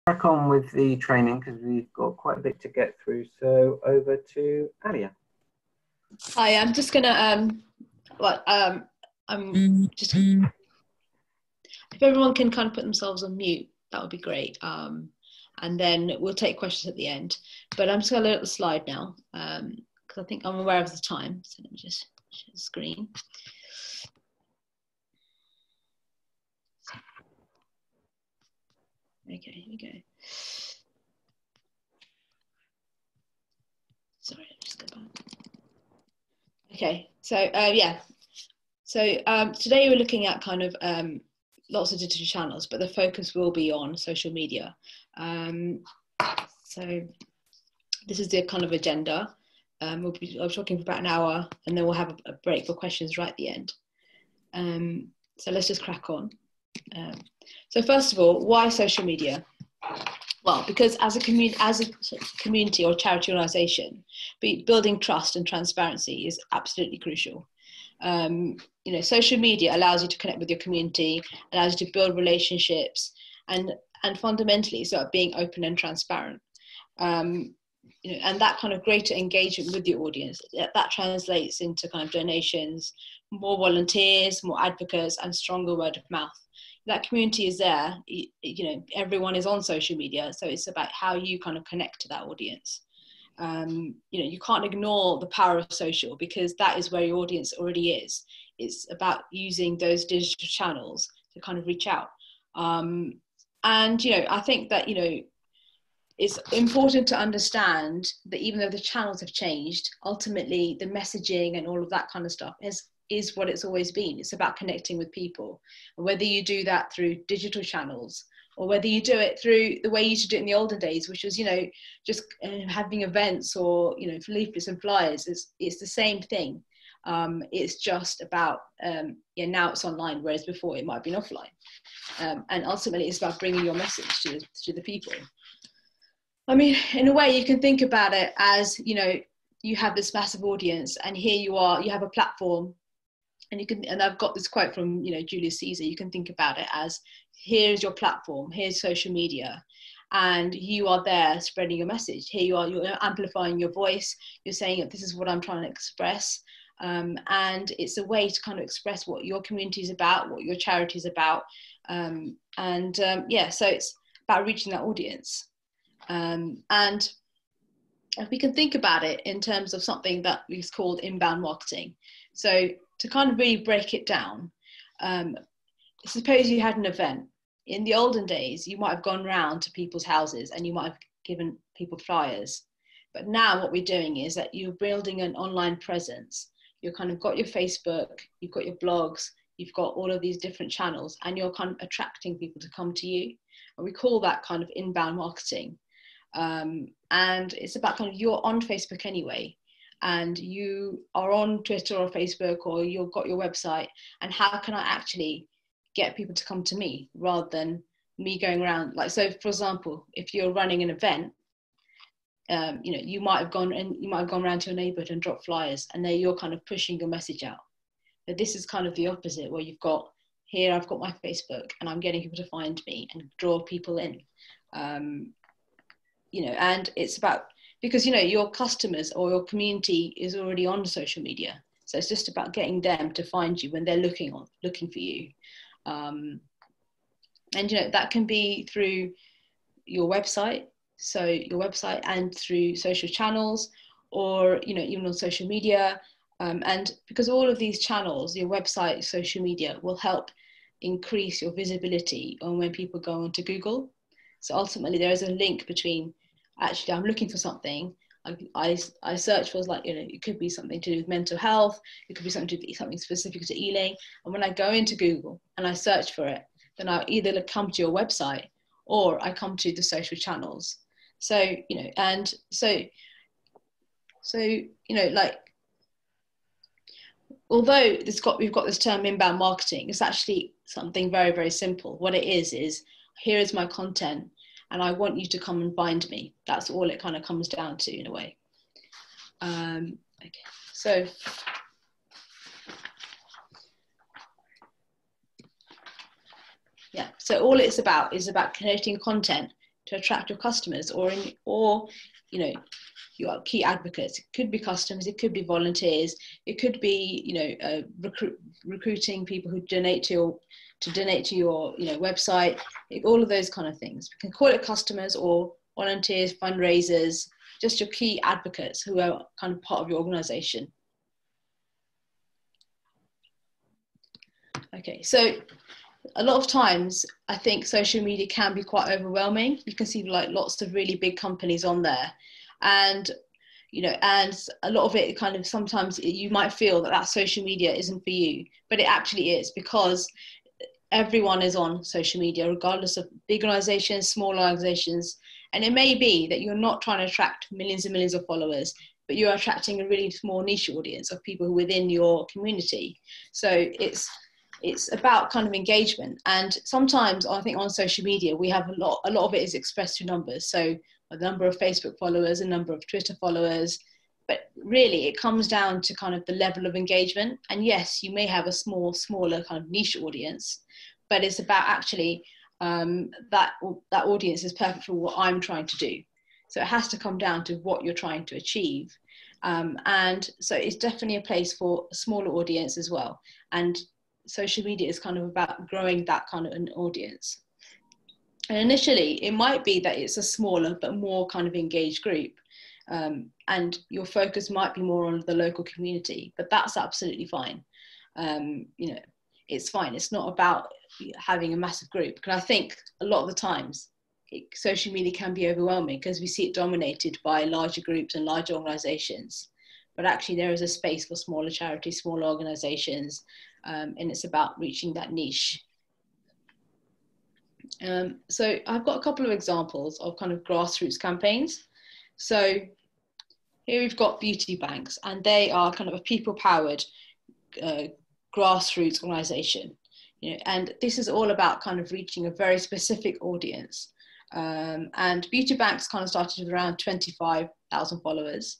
crack on with the training because we've got quite a bit to get through. So over to Alia. Hi, I'm just gonna I'm just if everyone can kind of put themselves on mute, that would be great. And then we'll take questions at the end. But I'm just gonna look at the slide now because I think I'm aware of the time. So let me just share the screen. Okay, here we go. Sorry, I'll just go back. Okay, so yeah. So today we're looking at kind of lots of digital channels, but the focus will be on social media. So this is the kind of agenda. I'll be talking for about an hour, and then we'll have a break for questions right at the end. So let's just crack on. So first of all, why social media? Well, because as a community or charity organisation, building trust and transparency is absolutely crucial. You know, social media allows you to connect with your community, allows you to build relationships, and fundamentally it's about being open and transparent. You know, and that kind of greater engagement with your audience, that translates into kind of donations, more volunteers, more advocates, and stronger word of mouth. That community is there. You know, everyone is on social media, so it's about how you kind of connect to that audience. You know, you can't ignore the power of social because that is where your audience already is. It's about using those digital channels to kind of reach out. And, you know, I think that, you know, it's important to understand that even though the channels have changed, ultimately the messaging and all of that kind of stuff is what it's always been. It's about connecting with people. And whether you do that through digital channels or whether you do it through the way you used to do it in the olden days, which was, you know, just having events or, you know, leaflets and flyers, it's the same thing. It's just about, yeah, now it's online, whereas before it might have been offline. And ultimately it's about bringing your message to the people. I mean, in a way you can think about it as, you know, you have this massive audience and here you are, you have a platform. And I've got this quote from, you know, Julius Caesar. You can think about it as, here's your platform, here's social media, and you are there spreading your message. Here you are, you're amplifying your voice. You're saying that this is what I'm trying to express, and it's a way to kind of express what your community is about, what your charity is about, yeah. So it's about reaching that audience, and if we can think about it in terms of something that is called inbound marketing. So to kind of really break it down, suppose you had an event. In the olden days, you might have gone round to people's houses and you might have given people flyers. But now what we're doing is that you're building an online presence. You've kind of got your Facebook, you've got your blogs, you've got all of these different channels, and you're kind of attracting people to come to you. And we call that kind of inbound marketing. And it's about kind of, you're on Facebook anyway, and you are on Twitter or Facebook, or you've got your website, and how can I actually get people to come to me rather than me going around? Like, so for example, if you're running an event, you know, you might have gone around to your neighborhood and dropped flyers, and there you're kind of pushing your message out. But this is kind of the opposite, where you've got, here I've got my Facebook and I'm getting people to find me and draw people in. You know, and it's about, because, you know, your customers or your community is already on social media. So it's just about getting them to find you when they're looking for you. And, you know, that can be through your website. So your website and through social channels, or, you know, even on social media. And because all of these channels, your website, social media, will help increase your visibility on when people go onto Google. So ultimately there is a link between, actually I'm looking for something, I search for, like, you know, it could be something to do with mental health, it could be something specific to Ealing, and when I go into Google and I search for it, then I'll either come to your website or I come to the social channels. So, you know, and so you know, like, although we've got this term inbound marketing, it's actually something very, very simple. What it is here is my content and I want you to come and find me. That's all it kind of comes down to, in a way. Okay, so yeah, so all it's about is about creating content to attract your customers, or you know, your key advocates. It could be customers, it could be volunteers, it could be, you know, recruiting people who donate to your you know, website, all of those kind of things. We can call it customers or volunteers, fundraisers, just your key advocates who are kind of part of your organization. Okay, so a lot of times I think social media can be quite overwhelming. You can see like lots of really big companies on there, and you know, and a lot of it kind of, sometimes you might feel that social media isn't for you, but it actually is, because everyone is on social media, regardless of big organizations, small organizations. And it may be that you're not trying to attract millions and millions of followers, but you're attracting a really small niche audience of people within your community. So it's about kind of engagement. And sometimes I think on social media, we have a lot of it is expressed through numbers. So a number of Facebook followers, a number of Twitter followers, but really it comes down to kind of the level of engagement. And yes, you may have a smaller kind of niche audience, but it's about actually that audience is perfect for what I'm trying to do. So it has to come down to what you're trying to achieve. And so it's definitely a place for a smaller audience as well. And social media is kind of about growing that kind of an audience. And initially, it might be that it's a smaller but more kind of engaged group. And your focus might be more on the local community, but that's absolutely fine. You know, it's fine. It's not about having a massive group. Because I think a lot of the times, social media can be overwhelming because we see it dominated by larger groups and larger organizations. But actually, there is a space for smaller charities, smaller organizations, and it's about reaching that niche. So I've got a couple of examples of kind of grassroots campaigns. So here we've got beauty banks, and they are kind of a people-powered grassroots organization. You know, and this is all about kind of reaching a very specific audience. And beauty banks kind of started with around 25,000 followers.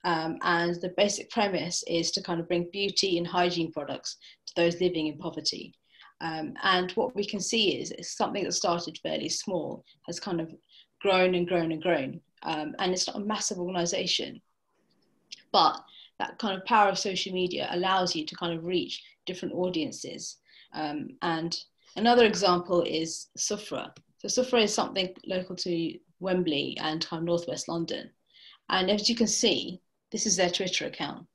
And the basic premise is to kind of bring beauty and hygiene products to those living in poverty. And what we can see is something that started fairly small has kind of grown and grown and grown. And it's not a massive organization, but that kind of power of social media allows you to kind of reach different audiences. And another example is Sufra. So Sufra is something local to Wembley and kind of northwest London. And as you can see, this is their Twitter account.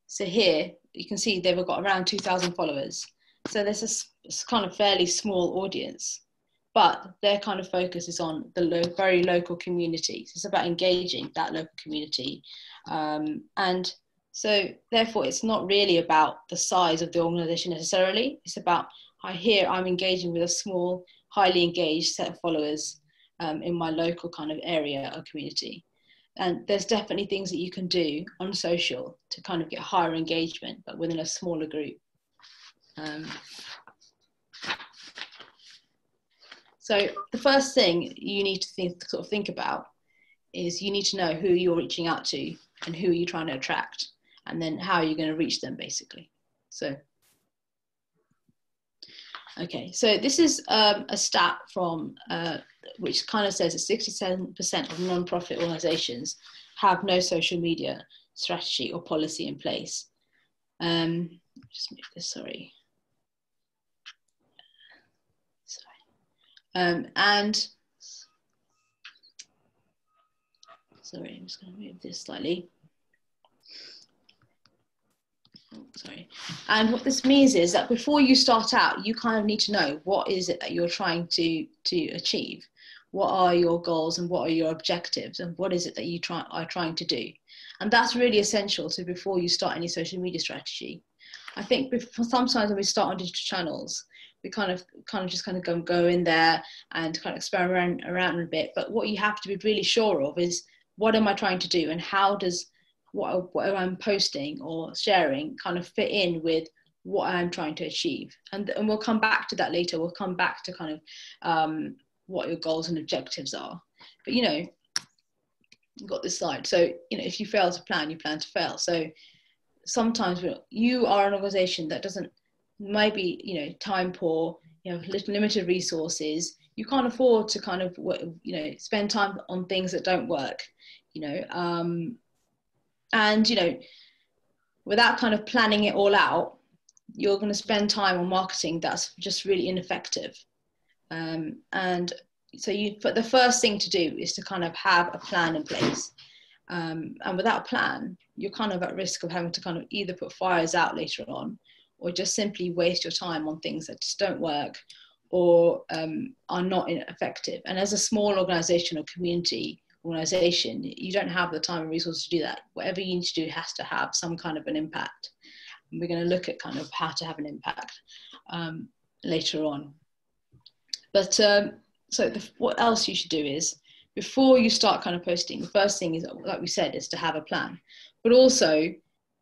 So here you can see they've got around 2,000 followers. So there's a kind of fairly small audience, but their kind of focus is on the very local community. So it's about engaging that local community. And so therefore it's not really about the size of the organization necessarily. It's about, I'm engaging with a small, highly engaged set of followers in my local kind of area or community. And there's definitely things that you can do on social to kind of get higher engagement, but within a smaller group. So the first thing you need to think about is you need to know who you're reaching out to and who you're trying to attract, and then how you're going to reach them, basically. So, okay, so this is a stat from which kind of says that 67% of non-profit organizations have no social media strategy or policy in place. Just move this, sorry. And sorry, I'm just going to move this slightly. Oh, sorry. And what this means is that before you start out, you kind of need to know what is it that you're trying to achieve. What are your goals and what are your objectives, and what is it that you are trying to do? And that's really essential to before you start any social media strategy. I think sometimes when we start on digital channels, we kind of just go in there and kind of experiment around a bit. But what you have to be really sure of is, what am I trying to do, and how does what I'm posting or sharing kind of fit in with what I'm trying to achieve? And we'll come back to that later. We'll come back to kind of what your goals and objectives are. But, you know, you've got this slide. So, you know, if you fail to plan, you plan to fail. So sometimes you are an organization that doesn't, maybe, you know, time poor, you have limited resources, you can't afford to kind of, spend time on things that don't work, and, without kind of planning it all out, you're going to spend time on marketing that's just really ineffective. And so but the first thing to do is to kind of have a plan in place. And without a plan, you're kind of at risk of having to kind of either put fires out later on, or just simply waste your time on things that just don't work, or are not effective. And as a small organization or community organization, you don't have the time and resources to do that. Whatever you need to do has to have some kind of an impact. And we're going to look at kind of how to have an impact later on. But what else you should do is, before you start kind of posting, the first thing is, like we said, is to have a plan, but also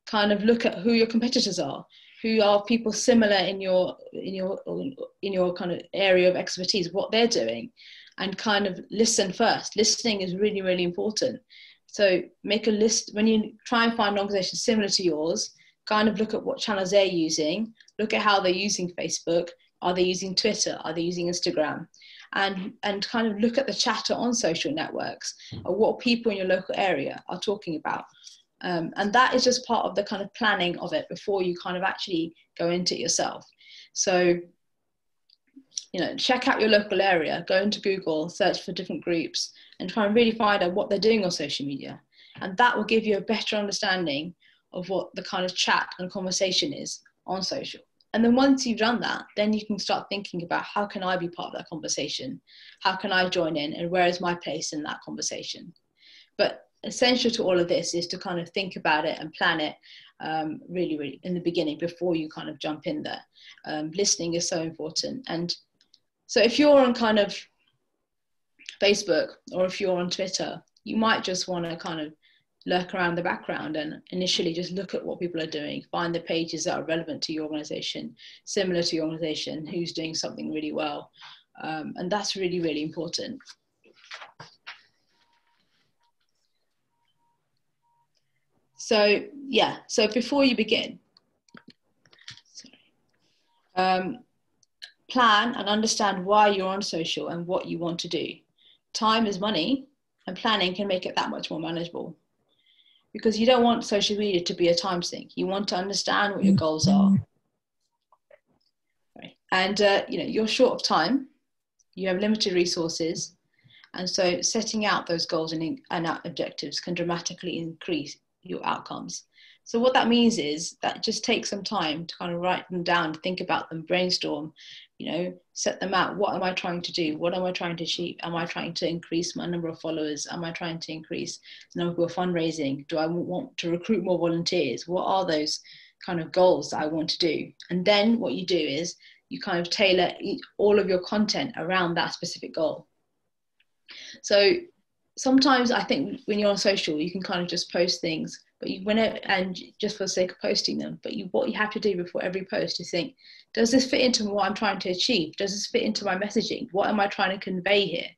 kind of look at who your competitors are. Who are people similar in your kind of area of expertise, what they're doing, and kind of listen first. Listening is really, really important. So make a list when you try and find an organization similar to yours. Kind of look at what channels they're using. Look at how they're using Facebook. Are they using Twitter? Are they using Instagram? And kind of look at the chatter on social networks, or what people in your local area are talking about. And that is just part of the kind of planning of it before you kind of actually go into it yourself. So, check out your local area, go into Google, search for different groups, and try and really find out what they're doing on social media. And that will give you a better understanding of what the kind of chat and conversation is on social. And then once you've done that, then you can start thinking about, how can I be part of that conversation? How can I join in? And where is my place in that conversation? But essential to all of this is to kind of think about it and plan it really, really in the beginning before you kind of jump in there. Listening is so important. And so if you're on kind of Facebook, or if you're on Twitter, you might just want to kind of lurk around the background and initially just look at what people are doing, find the pages that are relevant to your organization, similar to your organization, who's doing something really well. And that's really, really important. So yeah, so before you begin, plan and understand why you're on social and what you want to do. Time is money, and planning can make it that much more manageable. Because you don't want social media to be a time sink. You want to understand what your goals are. Right. And you're short of time, you have limited resources, and so setting out those goals and objectives can dramatically increase your outcomes. So what that means is that just take some time to kind of write them down, think about them, brainstorm, set them out. What am I trying to do? What am I trying to achieve? Am I trying to increase my number of followers? Am I trying to increase the number of fundraising? Do I want to recruit more volunteers? What are those kind of goals that I want to do? And then what you do is you kind of tailor all of your content around that specific goal. So sometimes I think when you're on social, you can kind of just post things, but and just for the sake of posting them. But what you have to do before every post is think, does this fit into what I'm trying to achieve? Does this fit into my messaging? What am I trying to convey here?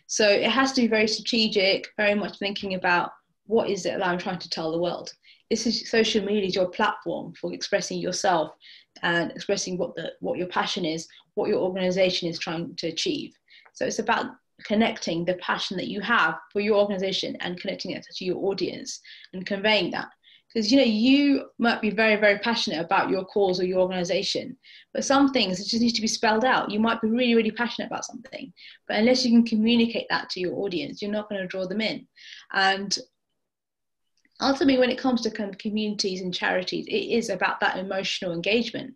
So it has to be very strategic, very much thinking about what is it that I'm trying to tell the world. This is social media is your platform for expressing yourself and expressing what your passion is, what your organization is trying to achieve. So it's about connecting the passion that you have for your organization and connecting it to your audience and conveying that. Because you might be very, very passionate about your cause or your organization, but some things just need to be spelled out. You might be really, really passionate about something, but unless you can communicate that to your audience, you're not going to draw them in. And ultimately, when it comes to kind of communities and charities, it is about that emotional engagement.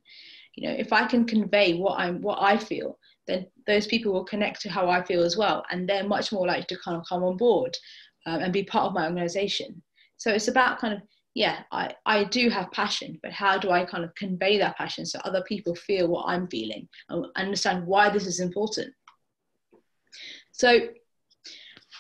If I can convey what I feel, then those people will connect to how I feel as well, and they're much more likely to kind of come on board and be part of my organization. So it's about kind of, I do have passion, but how do I kind of convey that passion so other people feel what I'm feeling and understand why this is important? So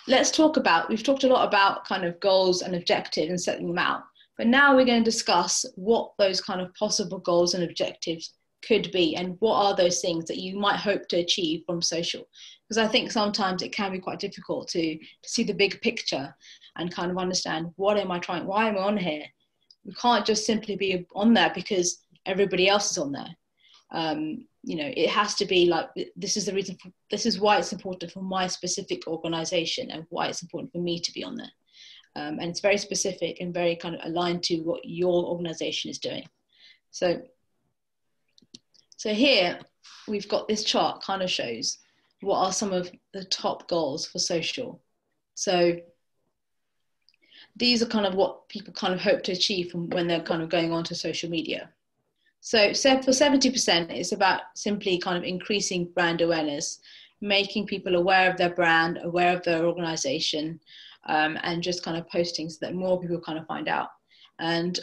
we've talked a lot about kind of goals and objectives and setting them out, but now we're going to discuss what those kind of possible goals and objectives could be, and what are those things that you might hope to achieve from social. Because I think sometimes it can be quite difficult to see the big picture and kind of understand, why am I on here? We can't just simply be on there because everybody else is on there. you know, it has to be like, this is the reason for, this is why it's important for my specific organization and why it's important for me to be on there. And it's very specific and very kind of aligned to what your organization is doing. So here we've got this chart kind of shows what are some of the top goals for social. So these are kind of what people kind of hope to achieve from when they're kind of going on to social media. So for 70%, it's about simply kind of increasing brand awareness, making people aware of their brand, aware of their organization, and just kind of posting so that more people kind of find out. And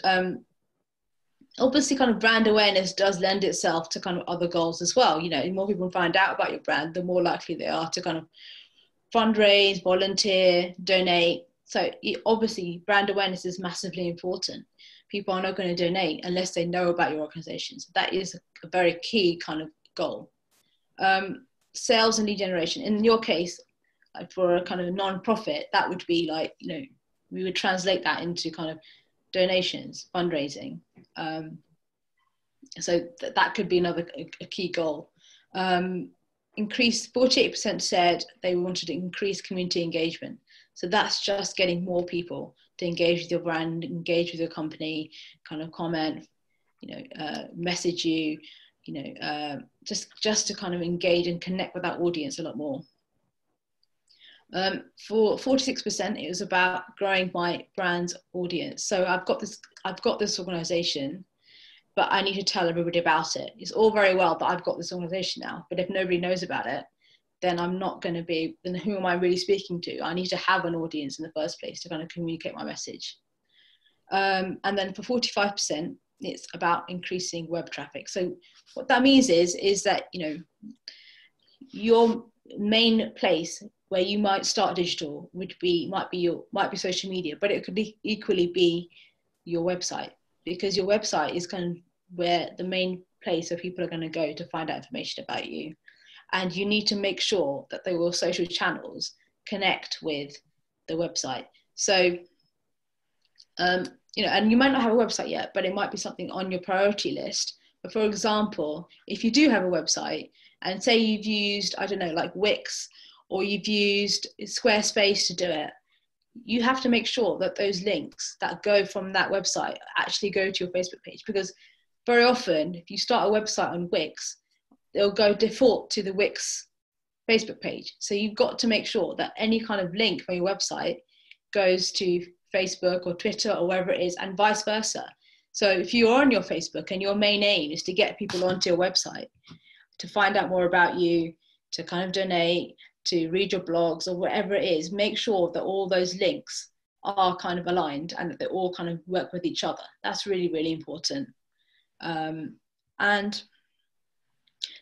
obviously kind of brand awareness does lend itself to kind of other goals as well. You know, the more people find out about your brand, the more likely they are to kind of fundraise, volunteer, donate. So obviously brand awareness is massively important. People are not going to donate unless they know about your organization. So that is a very key kind of goal. Sales and lead generation. In your case, like for a kind of a non-profit, that would be like, you know, we would translate that into kind of donations, fundraising. So that could be another a key goal. Increase, 48% said they wanted to increase community engagement. So that's just getting more people to engage with your brand, engage with your company, kind of comment, you know, message you, you know, just to kind of engage and connect with that audience a lot more. For 46%, it was about growing my brand's audience. So I've got this organization, but I need to tell everybody about it. It's all very well that I've got this organization now, but if nobody knows about it, then I'm not going to be, then who am I really speaking to? I need to have an audience in the first place to kind of communicate my message. And then for 45%, it's about increasing web traffic. So what that means is that, you know, your main place where you might start digital might be social media, but it could equally be your website, because your website is kind of where the main place where people are going to go to find out information about you. And you need to make sure that your social channels connect with the website. So, you know, and you might not have a website yet, but it might be something on your priority list. But for example, if you do have a website and say you've used, I don't know, like Wix, or you've used Squarespace to do it, you have to make sure that those links that go from that website actually go to your Facebook page. Because very often, if you start a website on Wix, it'll go default to the Wix Facebook page. So you've got to make sure that any kind of link from your website goes to Facebook or Twitter or wherever it is, and vice versa. So if you're on your Facebook and your main aim is to get people onto your website, to find out more about you, to kind of donate, to read your blogs or whatever it is, make sure that all those links are kind of aligned and that they all kind of work with each other. That's really, really important. And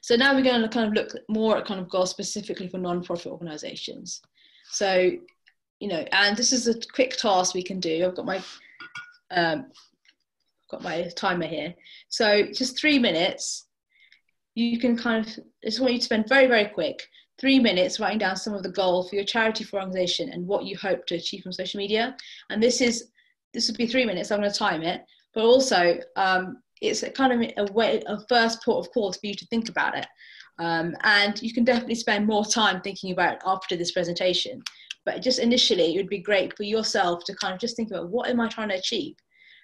so now we're going to kind of look more at kind of goals specifically for non-profit organizations. So, you know, and this is a quick task we can do. I've got my timer here. So just 3 minutes. You can kind of, I just want you to spend very, very quick 3 minutes writing down some of the goals for your charity, for organization, and what you hope to achieve from social media. And this would be 3 minutes. I'm going to time it, but also it's a kind of a first port of call for you to think about it. And you can definitely spend more time thinking about it after this presentation. But just initially, it would be great for yourself to kind of just think about, what am I trying to achieve?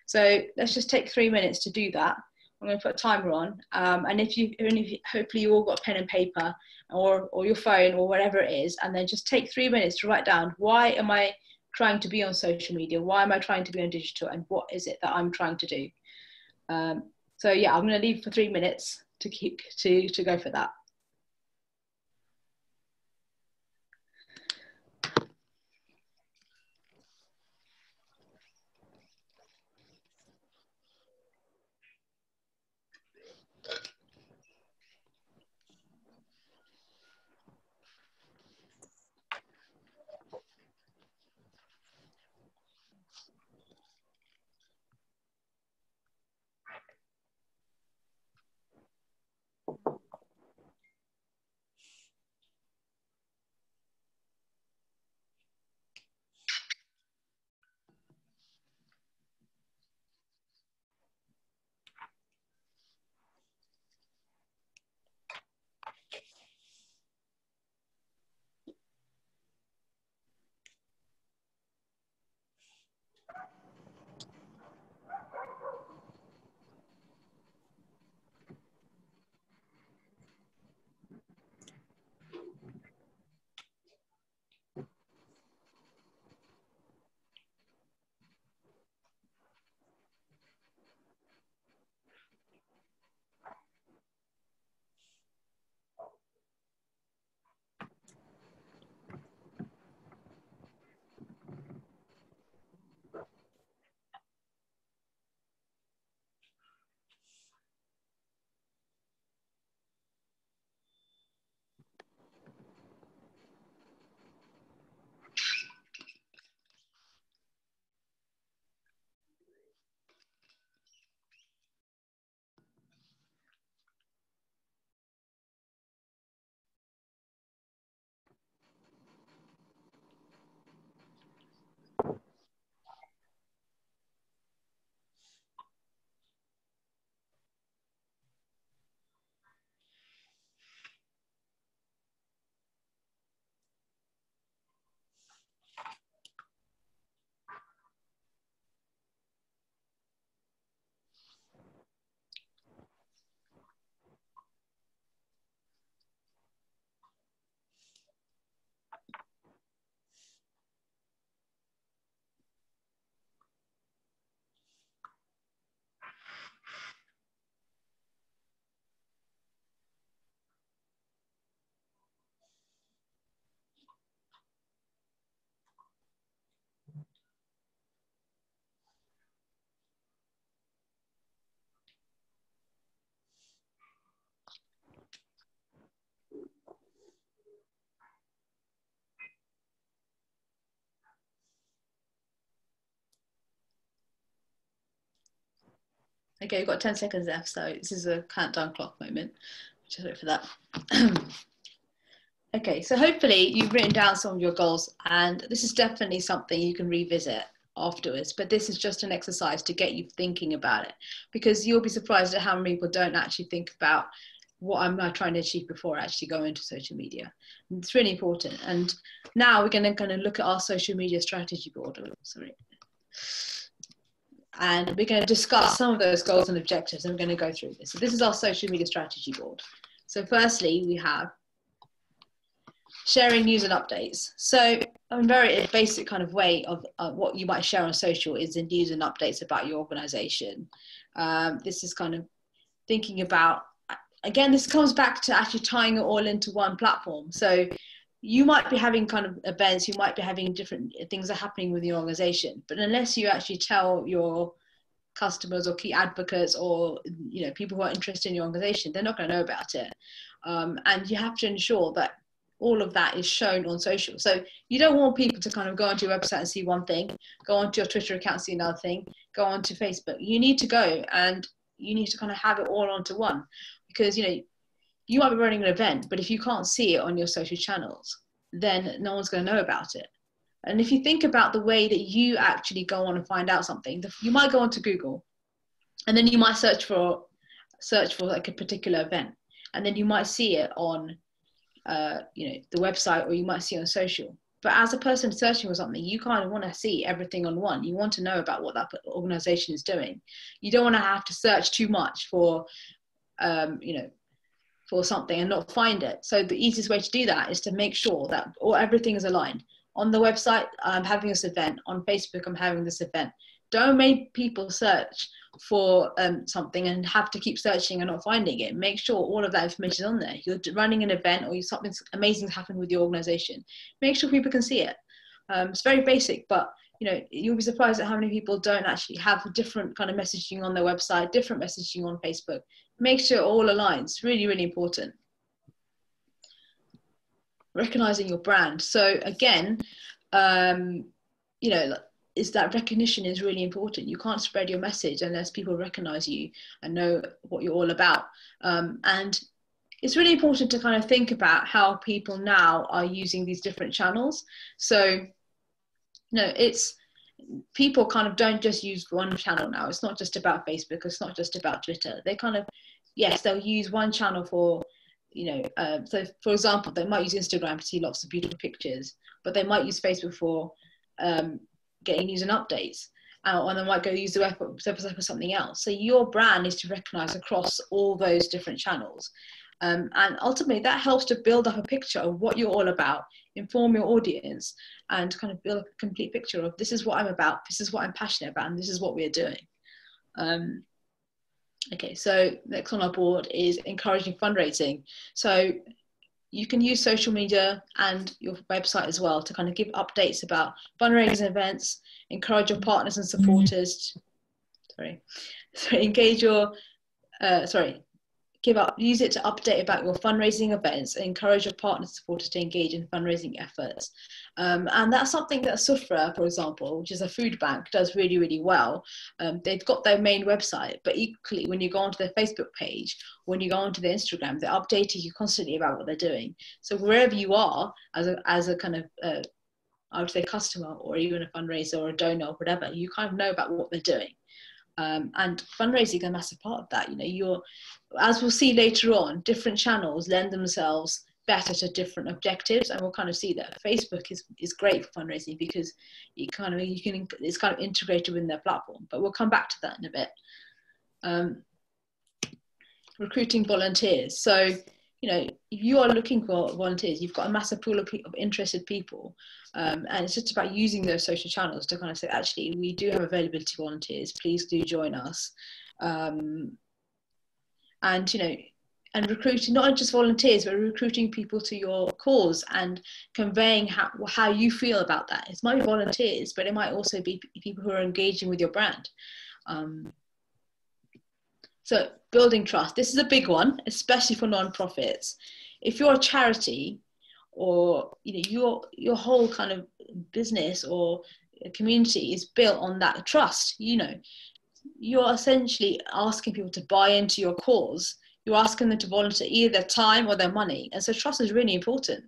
So let's just take 3 minutes to do that. I'm going to put a timer on. And hopefully you all got a pen and paper or your phone or whatever it is, and then just take 3 minutes to write down, why am I trying to be on social media? Why am I trying to be on digital? And what is it that I'm trying to do? So yeah, I'm going to leave for 3 minutes to go for that. Okay, we've got 10 seconds left, so this is a countdown clock moment. Just wait for that. Okay, so hopefully you've written down some of your goals, and this is definitely something you can revisit afterwards, but this is just an exercise to get you thinking about it, because you'll be surprised at how many people don't actually think about what I'm trying to achieve before I actually go into social media. And it's really important. And now we're going to look at our social media strategy board. Oh, sorry. And we're going to discuss some of those goals and objectives, and we're going to go through this. So this is our social media strategy board. So firstly, we have sharing news and updates. So a very basic kind of way of what you might share on social is the news and updates about your organization. This is kind of thinking about, again, this comes back to actually tying it all into one platform. So you might be having kind of events, you might be having different things are happening with your organization, but unless you actually tell your customers or key advocates or people who are interested in your organization, they're not going to know about it. And you have to ensure that all of that is shown on social. So you don't want people to kind of go onto your website and see one thing, go onto your Twitter account and see another thing, go onto Facebook. You need to go and you need to kind of have it all onto one, because you might be running an event, but if you can't see it on your social channels, then no one's going to know about it. And if you think about the way that you actually go on and find out something, you might go onto Google, and then you might search for like a particular event, and then you might see it on the website, or you might see it on social. But as a person searching for something, you kind of want to see everything on one. You want to know about what that organization is doing. You don't want to have to search too much for for something and not find it. So the easiest way to do that is to make sure that everything is aligned. On the website, I'm having this event. On Facebook, I'm having this event. Don't make people search for something and have to keep searching and not finding it. Make sure all of that information is on there. You're running an event, or something amazing happened with your organization. Make sure people can see it. It's very basic, but you'll be surprised at how many people don't actually have different kind of messaging on their website, different messaging on Facebook. Make sure it all aligns. It's really, really important. Recognizing your brand. So again, is that recognition is really important. You can't spread your message unless people recognize you and know what you're all about. And it's really important to kind of think about how people now are using these different channels. So, people kind of don't just use one channel now. It's not just about Facebook. It's not just about Twitter. They kind of, yes, they'll use one channel for, so for example, they might use Instagram to see lots of beautiful pictures, but they might use Facebook for getting news and updates, and they might go use the website for something else. So your brand is to recognize across all those different channels. And ultimately that helps to build up a picture of what you're all about, inform your audience, and kind of build a complete picture of, this is what I'm about, this is what I'm passionate about, and this is what we're doing. Okay, so next on our board is encouraging fundraising. So you can use social media and your website as well to kind of give updates about fundraising events, encourage your partners and supporters, engage your, use it to update about your fundraising events and encourage your partner supporters to engage in fundraising efforts. And that's something that Sufra, for example, which is a food bank, does really, really well. They've got their main website, but equally when you go onto their Facebook page, when you go onto their Instagram, they're updating you constantly about what they're doing. So wherever you are as a kind of, I would say customer, or even a fundraiser or a donor or whatever, you kind of know about what they're doing. And fundraising is a massive part of that. As we'll see later on, different channels lend themselves better to different objectives, and we'll kind of see that Facebook is great for fundraising because it's kind of integrated within their platform. But we'll come back to that in a bit. Recruiting volunteers. So if you are looking for volunteers, you've got a massive pool of interested people, and it's just about using those social channels to kind of say, actually, we do have availability volunteers, please do join us. And recruiting not just volunteers, but recruiting people to your cause and conveying how you feel about that. It might be volunteers, but it might also be people who are engaging with your brand. So building trust. This is a big one, especially for non-profits. If you're a charity, or your whole kind of business or community is built on that trust, you're essentially asking people to buy into your cause. You're asking them to volunteer either their time or their money. And so trust is really important,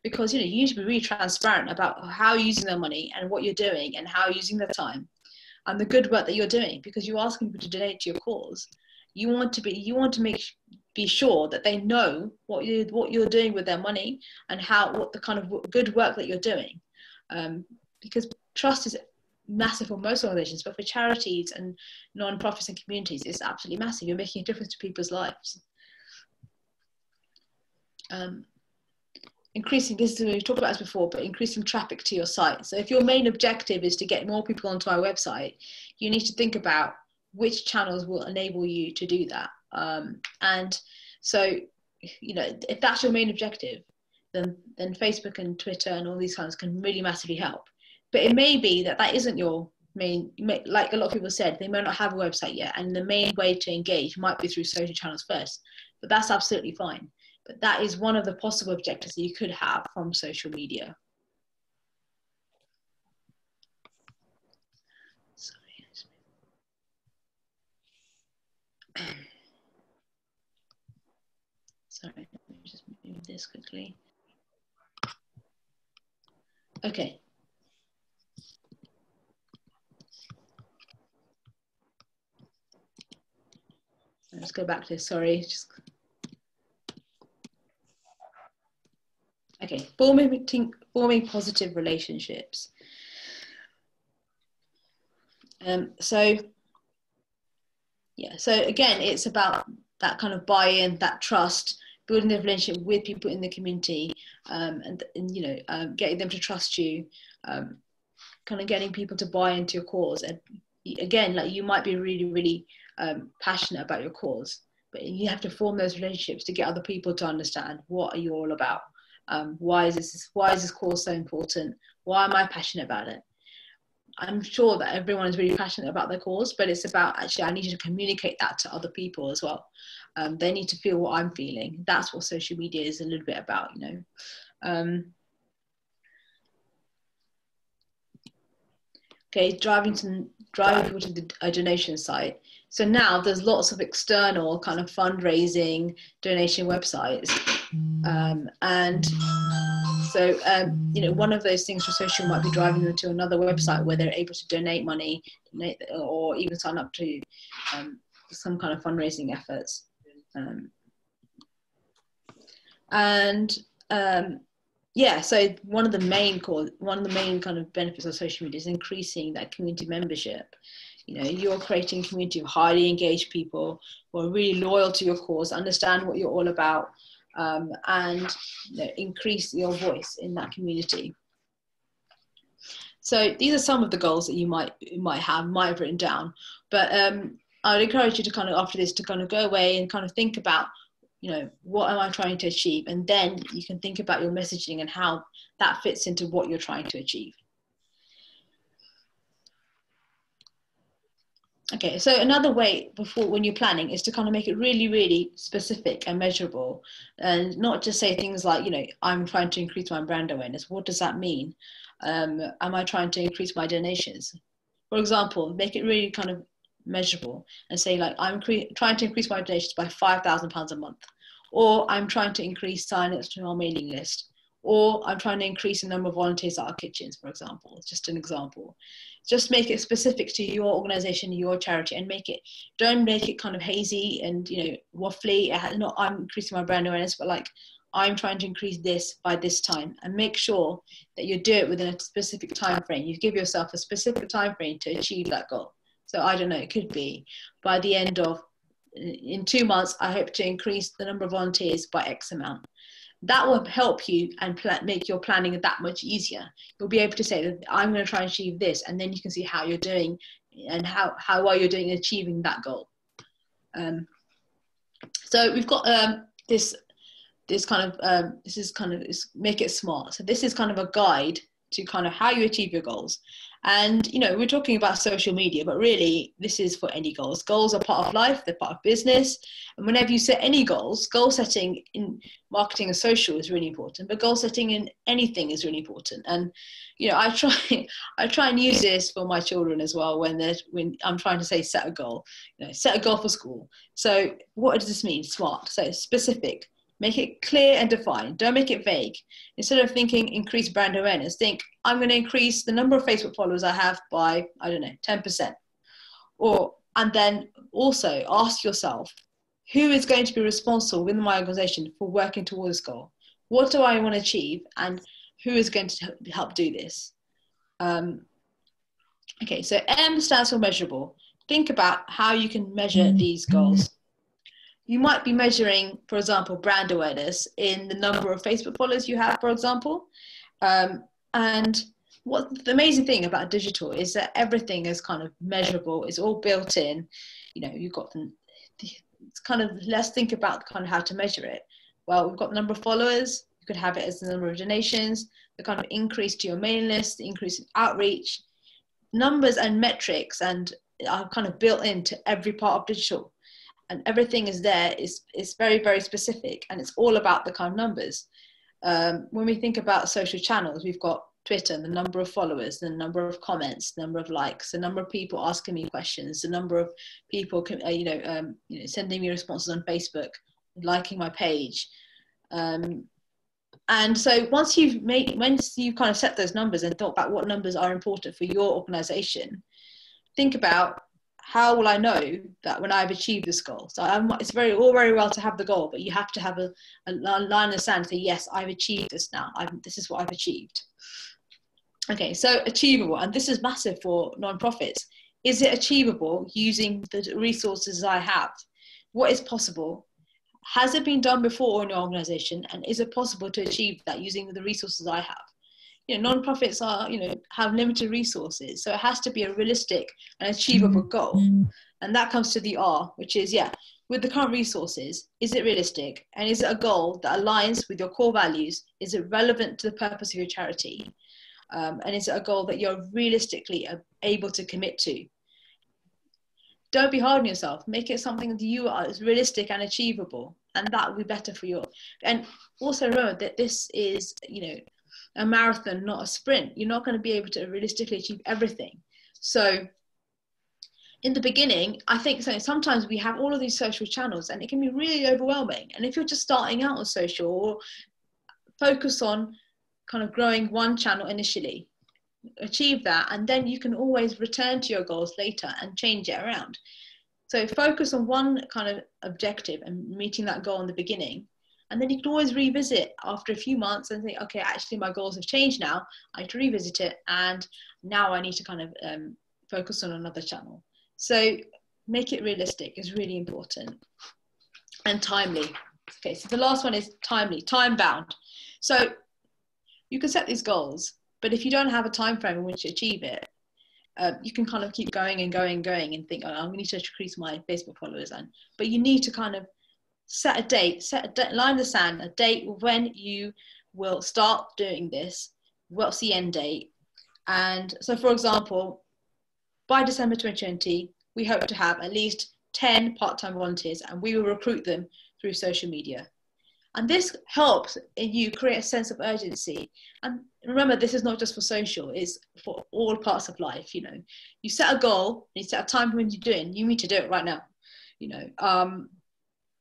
because, you know, you need to be really transparent about how you're using their money and what you're doing and how you're using their time and the good work that you're doing, because you're asking people to donate to your cause. You want to be sure that they know what you're doing with their money and what the kind of good work that you're doing. Because trust is massive for most organizations, but for charities and non-profits and communities, it's absolutely massive. You're making a difference to people's lives. Increasing, this is, we talked about this before, but increasing traffic to your site. So if your main objective is to get more people onto our website, you need to think about which channels will enable you to do that. And so, you know, if that's your main objective, then Facebook and Twitter and all these kinds can really massively help. But it may be that that isn't your main, like a lot of people said, they may not have a website yet, and the main way to engage might be through social channels first, but that's absolutely fine. But that is one of the possible objectives that you could have from social media. Sorry, let me just move this quickly. Okay. Let's go back to this, sorry. Okay, forming positive relationships. So again, it's about that kind of buy-in, that trust, building a relationship with people in the community, and you know, getting them to trust you, kind of getting people to buy into your cause. And again, like, you might be really, really passionate about your cause, but you have to form those relationships to get other people to understand what are you all about. Why is this cause so important? Why am I passionate about it? I'm sure that everyone is really passionate about their cause, but it's about, actually, I need to communicate that to other people as well. They need to feel what I'm feeling. That's what social media is a little bit about, you know. Okay, driving people to a donation site. So now there's lots of external kind of fundraising donation websites. And so, you know, one of those things for social might be driving them to another website where they're able to donate money, or even sign up to some kind of fundraising efforts. Yeah, so one of the main kind of benefits of social media is increasing that community membership. You know, you're creating a community of highly engaged people who are really loyal to your cause, understand what you're all about, and, you know, increase your voice in that community. So these are some of the goals that you might have written down, but I would encourage you to kind of, after this, to kind of go away and kind of think about, you know, what am I trying to achieve? And then you can think about your messaging and how that fits into what you're trying to achieve. Okay, so another way when you're planning is to kind of make it really, really specific and measurable, and not just say things like, you know, I'm trying to increase my brand awareness. What does that mean? Am I trying to increase my donations? For example, make it really kind of measurable and say, like, I'm trying to increase my donations by £5,000 a month, or I'm trying to increase sign-ups to our mailing list, or I'm trying to increase the number of volunteers at our kitchens, for example. It's just an example. Just make it specific to your organization, your charity, and don't make it kind of hazy and, you know, waffly. Not I'm increasing my brand awareness, but like, I'm trying to increase this by this time, and make sure that you do it within a specific time frame. You give yourself a specific time frame to achieve that goal. So I don't know, it could be by the end of, in 2 months, I hope to increase the number of volunteers by X amount. That will help you and make your planning that much easier. You'll be able to say that I'm going to try and achieve this, and then you can see how you're doing and how well you're doing in achieving that goal. So we've got this kind of, make it smart. So this is kind of a guide to kind of how you achieve your goals. And, you know, we're talking about social media, but really this is for any goals. Goals are part of life, they're part of business. And whenever you set any goals, goal setting in marketing and social is really important, but goal setting in anything is really important. And, you know, I try and use this for my children as well when I'm trying to say set a goal, you know, set a goal for school. So what does this mean? SMART. So specific. Make it clear and defined. Don't make it vague. Instead of thinking increase brand awareness, think I'm going to increase the number of Facebook followers I have by, I don't know, 10%. And then also ask yourself, who is going to be responsible within my organization for working towards this goal? What do I want to achieve? And who is going to help do this? Okay, so M stands for measurable. Think about how you can measure these goals. You might be measuring, for example, brand awareness in the number of Facebook followers you have, for example. And what the amazing thing about digital is that everything is kind of measurable. It's all built in. You know, you've got it's kind of, let's think about kind of how to measure it. Well, we've got the number of followers. You could have it as the number of donations, the kind of increase to your mailing list, the increase in outreach. Numbers and metrics and are kind of built into every part of digital. And everything is there, is very, very specific, and it's all about the kind of numbers. When we think about social channels, we've got Twitter, the number of followers, the number of comments, the number of likes, the number of people asking me questions, the number of people sending me responses on Facebook, liking my page. And so once you kind of set those numbers and thought about what numbers are important for your organization, think about, how will I know that when I've achieved this goal? So it's all very well to have the goal, but you have to have a line in the sand to say, yes, I've achieved this now. This is what I've achieved. Okay, so achievable, and this is massive for nonprofits. Is it achievable using the resources I have? What is possible? Has it been done before in your organization? And is it possible to achieve that using the resources I have? You know, nonprofits have limited resources, so it has to be a realistic and achievable goal. And that comes to the R, which is, with the current resources, is it realistic? And is it a goal that aligns with your core values? Is it relevant to the purpose of your charity? And is it a goal that you're realistically able to commit to? Don't be hard on yourself. Make it something that you are is realistic and achievable, and that will be better for you. And also remember that this is, a marathon, not a sprint. You're not going to be able to realistically achieve everything. So in the beginning, I think sometimes we have all of these social channels and it can be really overwhelming. And if you're just starting out on social, or focus on kind of growing one channel initially, achieve that, and then you can always return to your goals later and change it around. So focus on one kind of objective and meeting that goal in the beginning. And then you can always revisit after a few months and think, okay, actually my goals have changed now. I need to revisit it. And now I need to kind of focus on another channel. So make it realistic is really important. And timely. Okay, so the last one is timely, time bound. So you can set these goals, but if you don't have a time frame in which to achieve it, you can kind of keep going and going and going and think, oh, I'm going to need to increase my Facebook followers. But you need to kind of set a date, line in the sand, a date when you will start doing this, what's the end date. And so, for example, by December 2020, we hope to have at least 10 part-time volunteers, and we will recruit them through social media. And this helps you create a sense of urgency. And remember, this is not just for social, it's for all parts of life. You set a goal, you set a time when you're doing, you need to do it right now,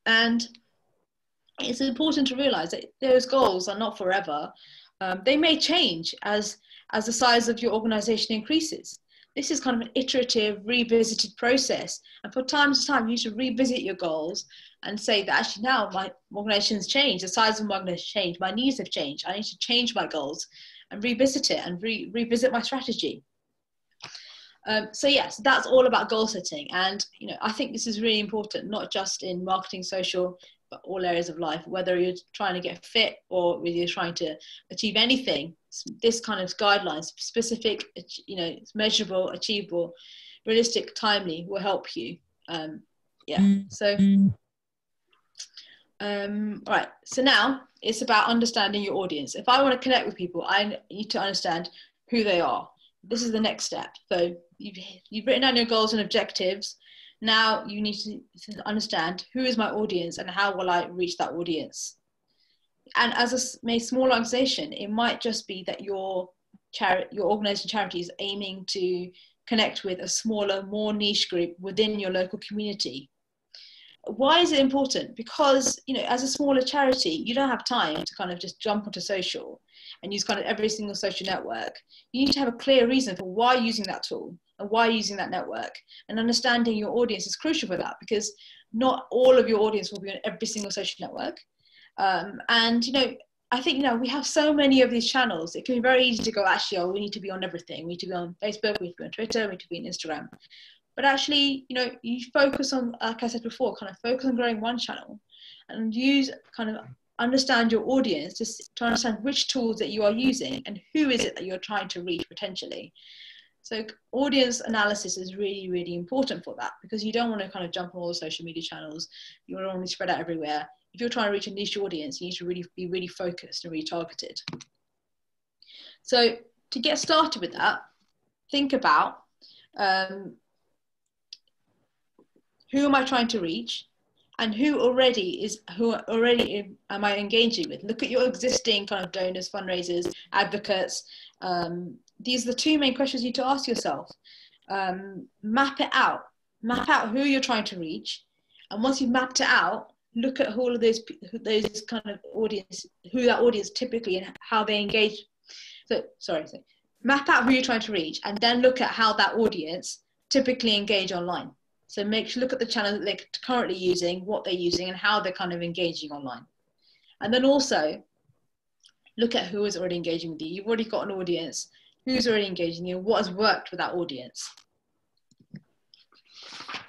and it's important to realize that those goals are not forever. They may change as the size of your organization increases. This is kind of an iterative, revisited process. And from time to time, you need to revisit your goals and say that actually now my organization's changed, the size of my organization changed, my needs have changed. I need to change my goals and revisit it and revisit my strategy. So yes, that's all about goal setting. And, I think this is really important, not just in marketing, social, but all areas of life, whether you're trying to get fit or whether you're trying to achieve anything. This kind of guidelines, specific, it's measurable, achievable, realistic, timely, will help you. So, all right. So now it's about understanding your audience. If I want to connect with people, I need to understand who they are. this is the next step. So you've written down your goals and objectives. Now you need to understand, who is my audience and how will I reach that audience? And as a small organization, it might just be that your organization charity is aiming to connect with a smaller, more niche group within your local community. Why is it important? Because, you know, as a smaller charity, you don't have time to kind of just jump onto social and use kind of every single social network. You need to have a clear reason for why you're using that tool and why you're using that network. And understanding your audience is crucial for that, because not all of your audience will be on every single social network. And, you know, I think, you know, we have so many of these channels. It can be very easy to go, actually, oh, we need to be on everything. We need to be on Facebook, we need to be on Twitter, we need to be on Instagram. But actually, you know, you focus on, like I said before, kind of focus on growing one channel and use kind of understand your audience to understand which tools that you are using and who is it that you're trying to reach potentially. So audience analysis is really, really important for that, because you don't want to kind of jump on all the social media channels. You want to only spread out everywhere. If you're trying to reach a niche audience, you need to really be really focused and really targeted. So to get started with that, think about who am I trying to reach, and who already am I engaging with? Look at your existing kind of donors, fundraisers, advocates. These are the two main questions you need to ask yourself. Map it out. Map out who you're trying to reach, and once you've mapped it out, look at all of those kind of audience, who that audience typically and how they engage. So map out who you're trying to reach, and then look at how that audience typically engage online. So look at the channel that they're currently using, what they're using, and how they're kind of engaging online. And then also look at who is already engaging with you. You've already got an audience. Who's already engaging you? What has worked with that audience?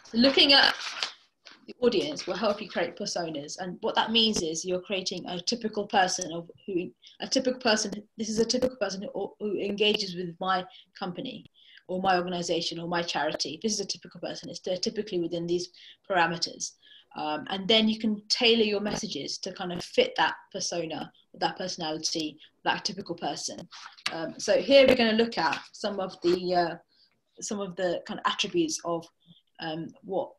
So looking at the audience will help you create personas. And what that means is you're creating a typical person this is a typical person who engages with my company, or my organization, or my charity. This is a typical person. They're typically within these parameters. And then you can tailor your messages to kind of fit that persona, that personality, that typical person. So here we're going to look at some of the kind of attributes of what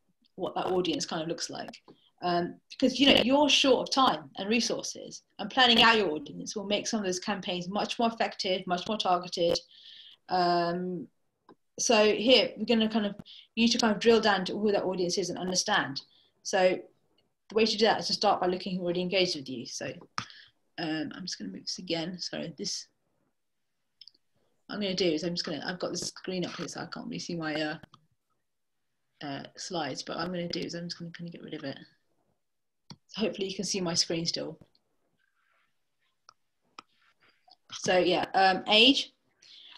that audience kind of looks like. Because, you know, you're short of time and resources, and planning out your audience will make some of those campaigns much more effective, much more targeted. So here we're going to you need to kind of drill down to who that audience is and understand. So the way to do that is to start by looking who already engaged with you. So I'm just going to move this again. Sorry, what I'm going to do is I've got this screen up here, so I can't really see my slides, but what I'm going to do is I'm just going to kind of get rid of it. So hopefully you can see my screen still. So yeah, age.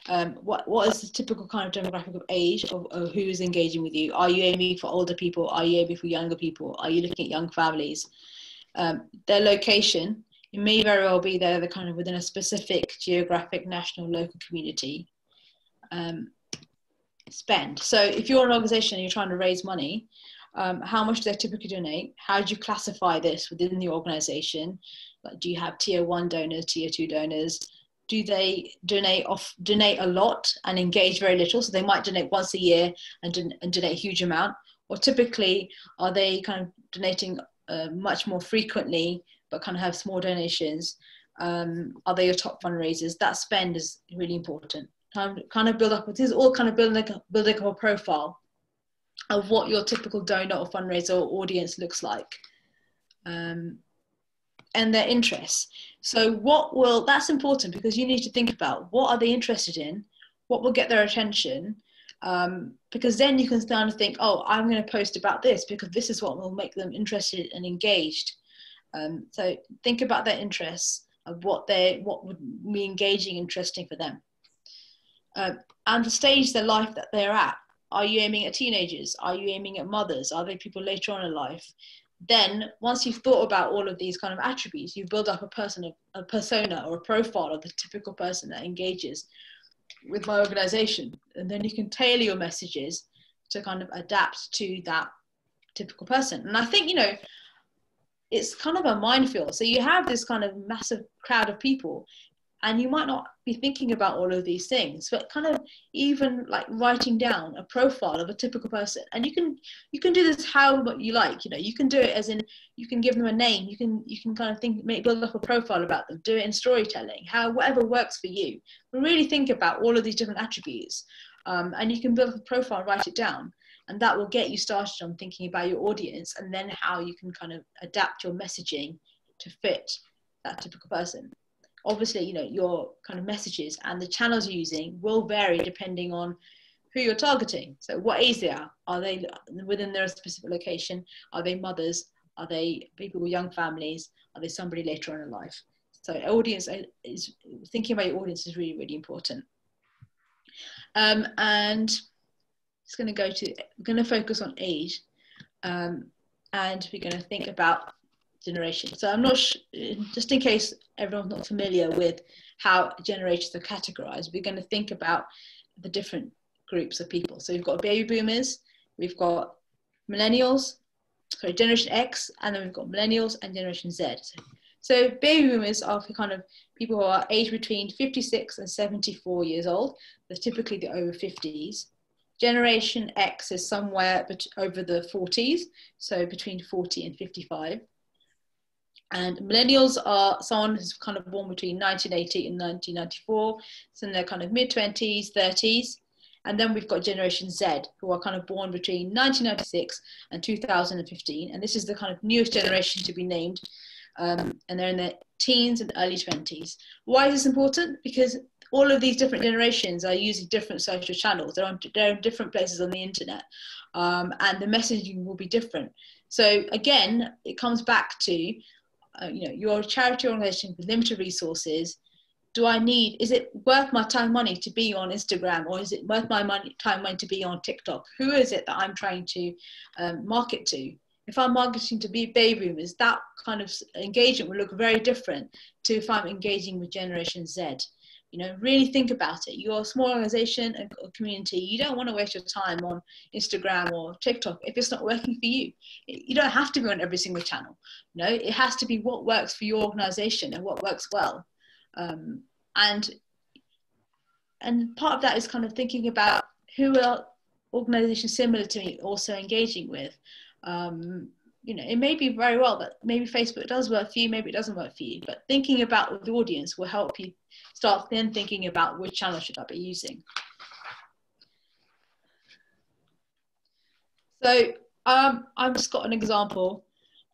What is the typical kind of demographic of age of who is engaging with you? Are you aiming for older people? Are you aiming for younger people? Are you looking at young families? Their location, it may very well be they're kind of within a specific geographic, national, local community. Spend. So if you're an organization and you're trying to raise money, how much do they typically donate? How do you classify this within the organization? Like, do you have tier 1 donors, tier 2 donors? Do they donate a lot and engage very little? So they might donate once a year and donate a huge amount. Or typically, are they kind of donating much more frequently, but kind of have small donations? Are they your top fundraisers? That spend is really important. Kind of build up, this is all kind of building up a profile of what your typical donor or fundraiser or audience looks like. And their interests. So that's important, because you need to think about what are they interested in, what will get their attention, because then you can start to think, oh, I'm going to post about this because this is what will make them interested and engaged. So think about their interests of what would be engaging, interesting for them. And the stage of their life that they're at. Are you aiming at teenagers? Are you aiming at mothers? Are they people later on in life? Then once you've thought about all of these kind of attributes, you build up a persona or a profile of the typical person that engages with my organization. And then you can tailor your messages to kind of adapt to that typical person. And I think, you know, it's kind of a minefield. So you have this kind of massive crowd of people. And you might not be thinking about all of these things, but kind of even like writing down a profile of a typical person. And you can do this how you like. You know, you can do it as in, you can give them a name. You can kind of build up a profile about them. Do it in storytelling, whatever works for you. But really think about all of these different attributes, and you can build up a profile, write it down, and that will get you started on thinking about your audience, and then how you can kind of adapt your messaging to fit that typical person. Obviously, you know, your kind of messages and the channels you're using will vary depending on who you're targeting. So what age they are. Are they within their specific location? Are they mothers? Are they people with young families? Are they somebody later on in life? So audience is thinking about your audience is really, really important. And it's going to focus on age, and we're going to think about generation. So I'm not just in case everyone's not familiar with how generations are categorized, we're going to think about the different groups of people. So we've got baby boomers, we've got millennials, sorry, Generation X, and then we've got millennials and Generation Z. So baby boomers are kind of people who are aged between 56 and 74 years old. They're typically the over 50s. Generation X is somewhere over the 40s, so between 40 and 55. And millennials are someone who's kind of born between 1980 and 1994, so in their kind of mid-20s, 30s. And then we've got Generation Z, who are kind of born between 1996 and 2015. And this is the kind of newest generation to be named. And they're in their teens and early 20s. Why is this important? Because all of these different generations are using different social channels. They're on different places on the internet. And the messaging will be different. So again, it comes back to, you know, you're a charity organization with limited resources. Is it worth my time money to be on Instagram, or is it worth my time money to be on TikTok? Who is it that I'm trying to market to? If I'm marketing to be baby boomers, that kind of engagement will look very different to if I'm engaging with Generation Z. You know, really think about it. You're a small organization and a community. You don't want to waste your time on Instagram or TikTok if it's not working for you. You don't have to be on every single channel. You know, it has to be what works for your organization and what works well. And part of that is kind of thinking about who are organizations similar to me also engaging with. You know, it may be very well that maybe Facebook does work for you, maybe it doesn't work for you, but thinking about the audience will help you start then thinking about which channel should I be using. So I've just got an example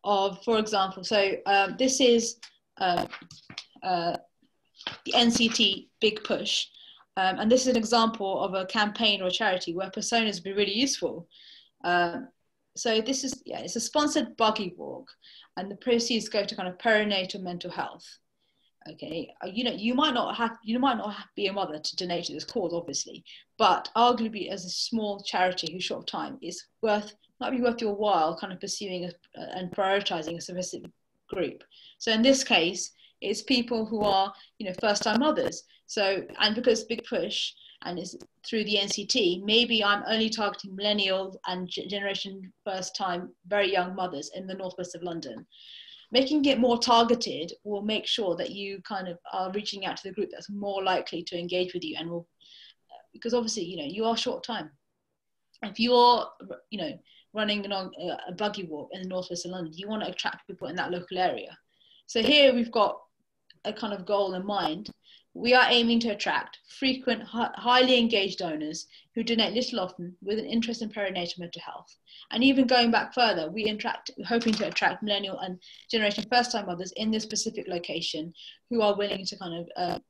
of, for example, so this is the NCT Big Push. And this is an example of a campaign or a charity where personas would be really useful. So this is, yeah, it's a sponsored buggy walk, and the proceeds go to kind of perinatal mental health. Okay, you know, you might not be a mother to donate to this cause, obviously, but arguably as a small charity who's short of time, it's might be worth your while kind of pursuing and prioritizing a specific group. So in this case, it's people who are, you know, first-time mothers. So, and because Big Push and is through the NCT, maybe I'm only targeting millennial and generation first-time, very young mothers in the northwest of London. Making it more targeted will make sure that you kind of are reaching out to the group that's more likely to engage with you, and will, because obviously, you know, you are short time. If you're, you know, running along a buggy walk in the northwest of London, you want to attract people in that local area. So here we've got a kind of goal in mind. We are aiming to attract frequent, highly engaged donors who donate little often with an interest in perinatal mental health. And even going back further, we're hoping to attract millennial and generation first-time mothers in this specific location who are willing to kind of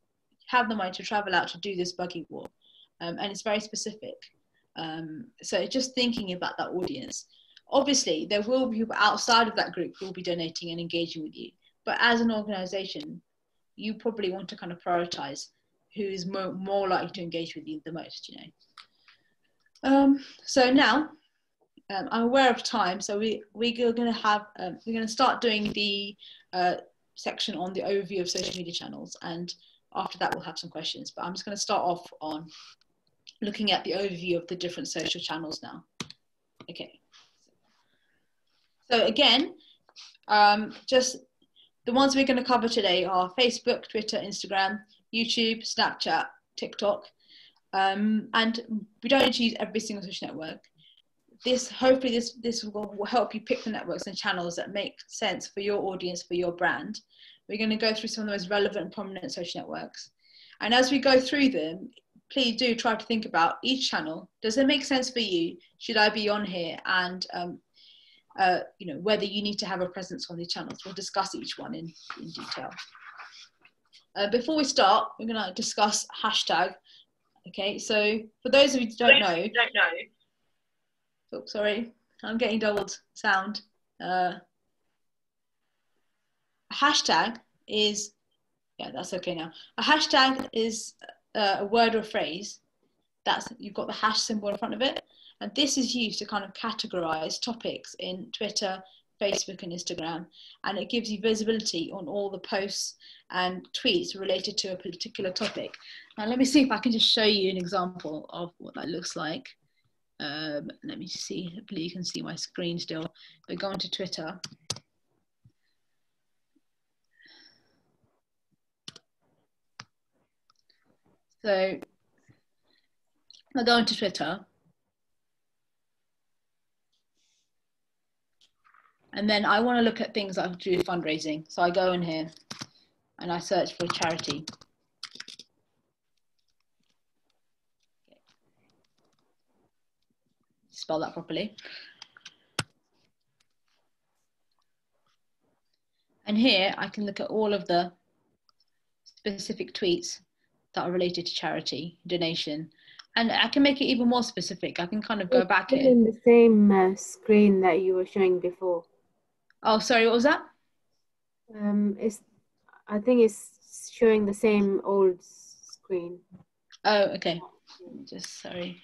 have the money to travel out to do this buggy walk. And it's very specific. So just thinking about that audience. Obviously, there will be people outside of that group who will be donating and engaging with you. But as an organization, you probably want to kind of prioritize who is more likely to engage with you the most, you know. So now, I'm aware of time, so we're going to start doing the section on the overview of social media channels, and after that we'll have some questions. But I'm just going to start off on looking at the overview of the different social channels now. Okay. So again, just the ones we're going to cover today are Facebook, Twitter, Instagram, YouTube, Snapchat, TikTok. And we don't need to use every single social network. Hopefully this will help you pick the networks and channels that make sense for your audience, for your brand. We're going to go through some of the most relevant and prominent social networks. And as we go through them, please do try to think about each channel. Does it make sense for you? Should I be on here? And you know, whether you need to have a presence on these channels. We'll discuss each one in detail. Before we start, we're going to discuss hashtag. Okay, so for those of you who don't know, oh, sorry, I'm getting doubled sound. A hashtag is, yeah, that's okay now. A hashtag is a word or phrase that's, you've got the hash symbol in front of it. And this is used to kind of categorize topics in Twitter, Facebook, and Instagram. And it gives you visibility on all the posts and tweets related to a particular topic. Now, let me see if I can just show you an example of what that looks like. Let me see, hopefully you can see my screen still. But go into Twitter. So I go into Twitter. And then I want to look at things that do fundraising. So I go in here and I search for charity. Spell that properly. And here I can look at all of the specific tweets that are related to charity, donation. And I can make it even more specific. I can kind of go back here. In the same screen that you were showing before. Oh, sorry, what was that? I think it's showing the same old screen. Oh, okay. Just sorry.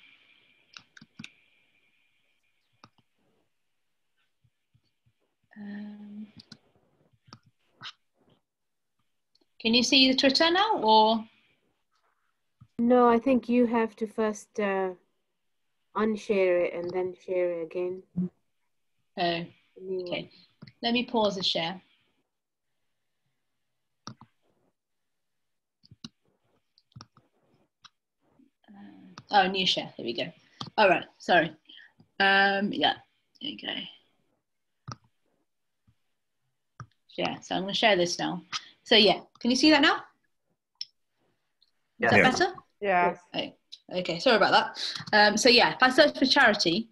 Can you see the Twitter now, or? No, I think you have to first unshare it and then share it again. Oh, okay. Let me pause the share. Oh, new share. There we go. All right. Sorry. Yeah. There you go. Yeah. So I'm going to share this now. So yeah, can you see that now? Is that better? Yeah. Oh, okay. Sorry about that. So yeah, if I search for charity,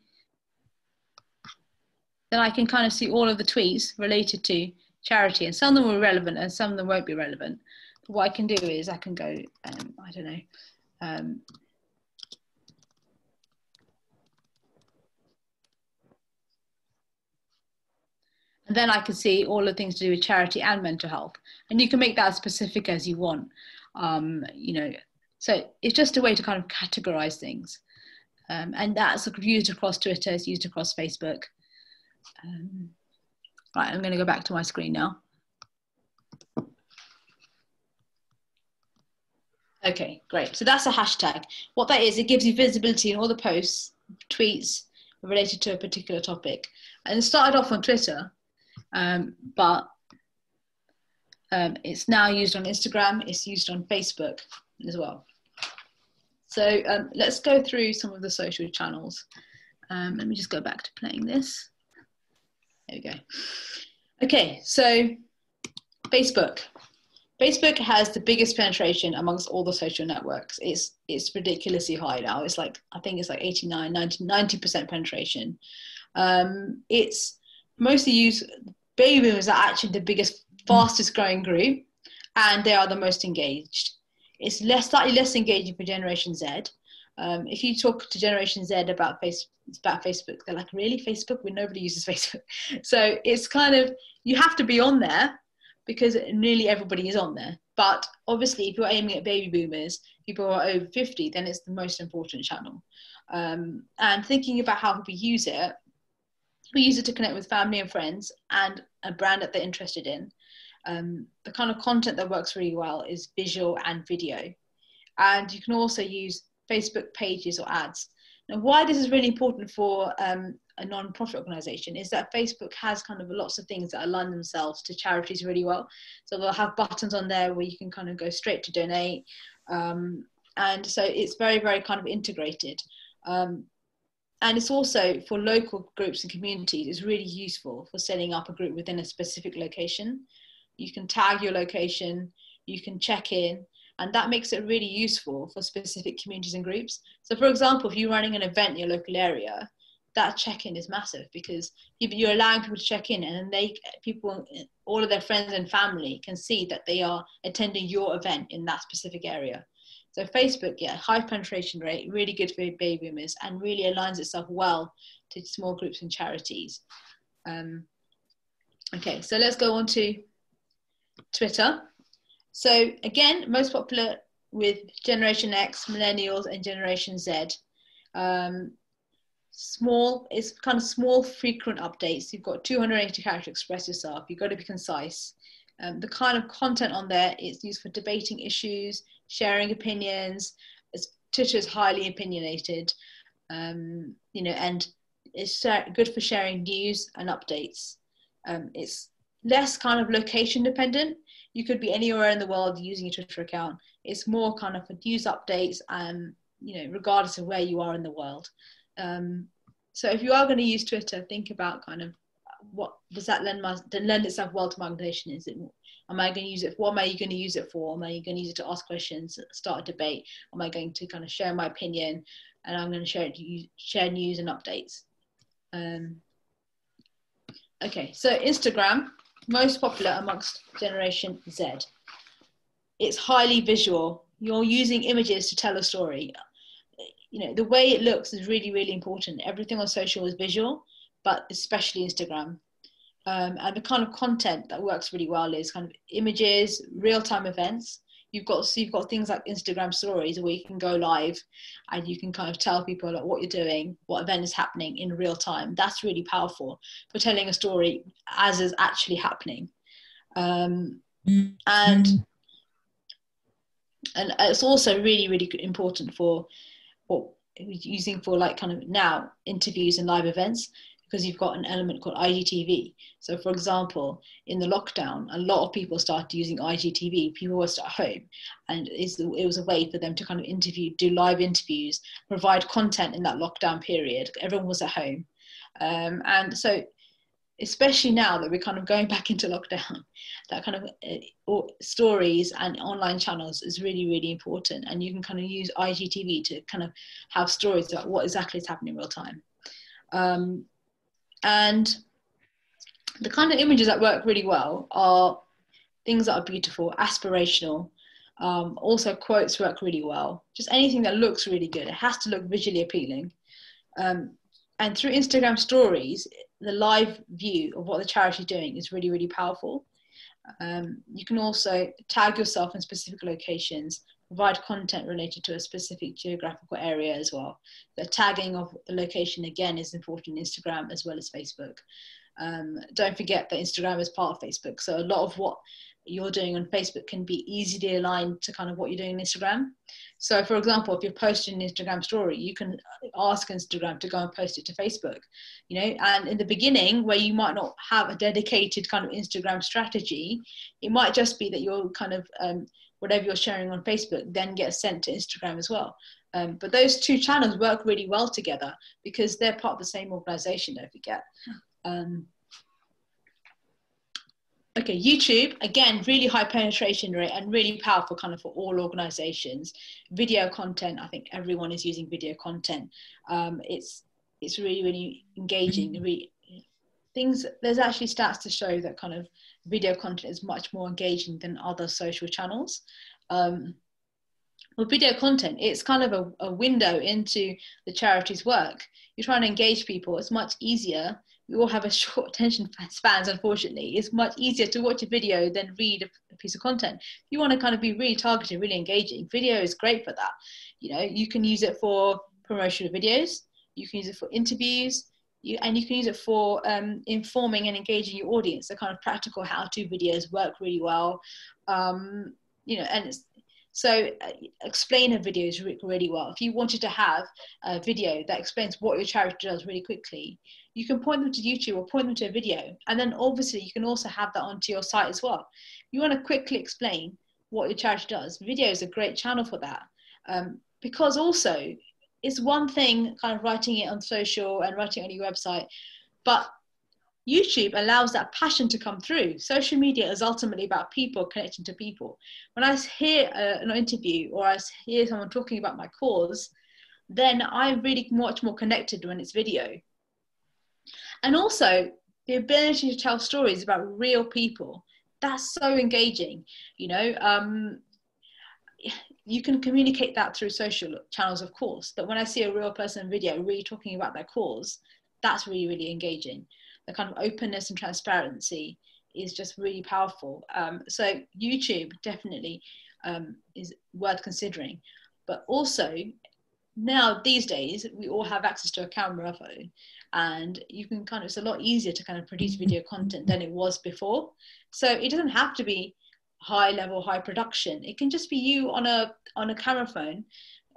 then I can kind of see all of the tweets related to charity, and some of them are relevant and some of them won't be relevant. But what I can do is I can go, I don't know, and then I can see all the things to do with charity and mental health. And you can make that as specific as you want, you know. So it's just a way to kind of categorize things. And that's used across Twitter, it's used across Facebook. Right, I'm going to go back to my screen now. Okay, great. So that's a hashtag. What that is, it gives you visibility in all the posts, tweets related to a particular topic. And it started off on Twitter, but it's now used on Instagram, it's used on Facebook as well. So let's go through some of the social channels. Let me just go back to playing this. There we go. Okay, so Facebook. Facebook has the biggest penetration amongst all the social networks. It's ridiculously high now. It's like, I think it's like 89, 90% penetration. It's mostly used, baby boomers are actually the biggest, fastest growing group, and they are the most engaged. It's slightly less engaging for Generation Z. If you talk to Generation Z about Facebook, they're like, really, Facebook? Well, nobody uses Facebook. So it's kind of, you have to be on there because nearly everybody is on there. But obviously, if you're aiming at baby boomers, people who are over 50, then it's the most important channel. And thinking about how we use it to connect with family and friends and a brand that they're interested in. The kind of content that works really well is visual and video. And you can also use Facebook pages or ads. Now, why this is really important for a non-profit organization is that Facebook has kind of lots of things that align themselves to charities really well. So they'll have buttons on there where you can kind of go straight to donate. And so it's very, very kind of integrated. And it's also for local groups and communities, it's really useful for setting up a group within a specific location. You can tag your location, you can check in, and that makes it really useful for specific communities and groups. So for example, if you're running an event in your local area, that check-in is massive because you're allowing people to check in, and then people, all of their friends and family can see that they are attending your event in that specific area. So Facebook, yeah, high penetration rate, really good for baby boomers, and really aligns itself well to small groups and charities. Okay, so let's go on to Twitter. So again, most popular with Generation X, Millennials, and Generation Z. It's kind of small, frequent updates. You've got 280 characters to express yourself. You've got to be concise. The kind of content on there is used for debating issues, sharing opinions. Twitter is highly opinionated, and it's good for sharing news and updates. It's less kind of location dependent. You could be anywhere in the world using a Twitter account. It's more kind of for news updates and, regardless of where you are in the world. So if you are going to use Twitter, think about kind of what does that lend itself well to my organization? Am I going to use it? What am I going to use it for? Am I going to use it to ask questions, start a debate? Am I going to kind of share my opinion? And I'm going to share news and updates. Okay, so Instagram, most popular amongst Generation Z. It's highly visual. You're using images to tell a story. The way it looks is really, really important. Everything on social is visual, but especially Instagram. And the kind of content that works really well is kind of images, real-time events. You've got things like Instagram stories where you can go live and you can kind of tell people like what you're doing, what event is happening in real time. That's really powerful for telling a story as is actually happening. And it's also really, really important for what we're using for like kind of now interviews and live events, because you've got an element called IGTV. So for example, in the lockdown, a lot of people started using IGTV. People were at home, and it was a way for them to kind of do live interviews, provide content in that lockdown period. Everyone was at home. And so, especially now that we're kind of going back into lockdown, that kind of stories and online channels is really, really important. And you can kind of use IGTV to kind of have stories about what exactly is happening in real time. And the kind of images that work really well are things that are beautiful, aspirational. Also quotes work really well. Just anything that looks really good. It has to look visually appealing. And through Instagram stories, the live view of what the charity is doing is really, really powerful. You can also tag yourself in specific locations, provide content related to a specific geographical area as well. The tagging of the location, again, is important in Instagram as well as Facebook. Don't forget that Instagram is part of Facebook. So a lot of what you're doing on Facebook can be easily aligned to kind of what you're doing on Instagram. So for example, if you're posting an Instagram story, you can ask Instagram to go and post it to Facebook, and in the beginning where you might not have a dedicated kind of Instagram strategy, it might just be that you're kind of, whatever you're sharing on Facebook then gets sent to Instagram as well. But those two channels work really well together because they're part of the same organization, don't forget. Okay, YouTube, again, really high penetration rate and really powerful kind of for all organizations. Video content, I think everyone is using video content. It's really, really engaging. There's actually stats to show that kind of video content is much more engaging than other social channels. With video content, it's kind of a window into the charity's work. You're trying to engage people, it's much easier. We all have a short attention spans, unfortunately. It's much easier to watch a video than read a piece of content. If you want to kind of be really targeted, really engaging, video is great for that. You can use it for promotional videos, you can use it for interviews, and you can use it for informing and engaging your audience. The kind of practical how-to videos work really well. So explainer videos really well. If you wanted to have a video that explains what your charity does really quickly, you can point them to YouTube or point them to a video. And then obviously you can also have that onto your site as well. You want to quickly explain what your charity does. Video is a great channel for that. Because also it's one thing kind of writing it on social and writing it on your website, but YouTube allows that passion to come through. Social media is ultimately about people connecting to people. When I hear an interview or I hear someone talking about my cause, then I'm really much more connected when it's video. And also the ability to tell stories about real people, that's so engaging. You know, you can communicate that through social channels, of course, but when I see a real person video really talking about their cause, that's really, really engaging. The kind of openness and transparency is just really powerful. So YouTube definitely is worth considering. But also now these days, we all have access to a camera phone, and you can kind of, it's a lot easier to kind of produce video content than it was before. So it doesn't have to be high level, high production. It can just be you on a camera phone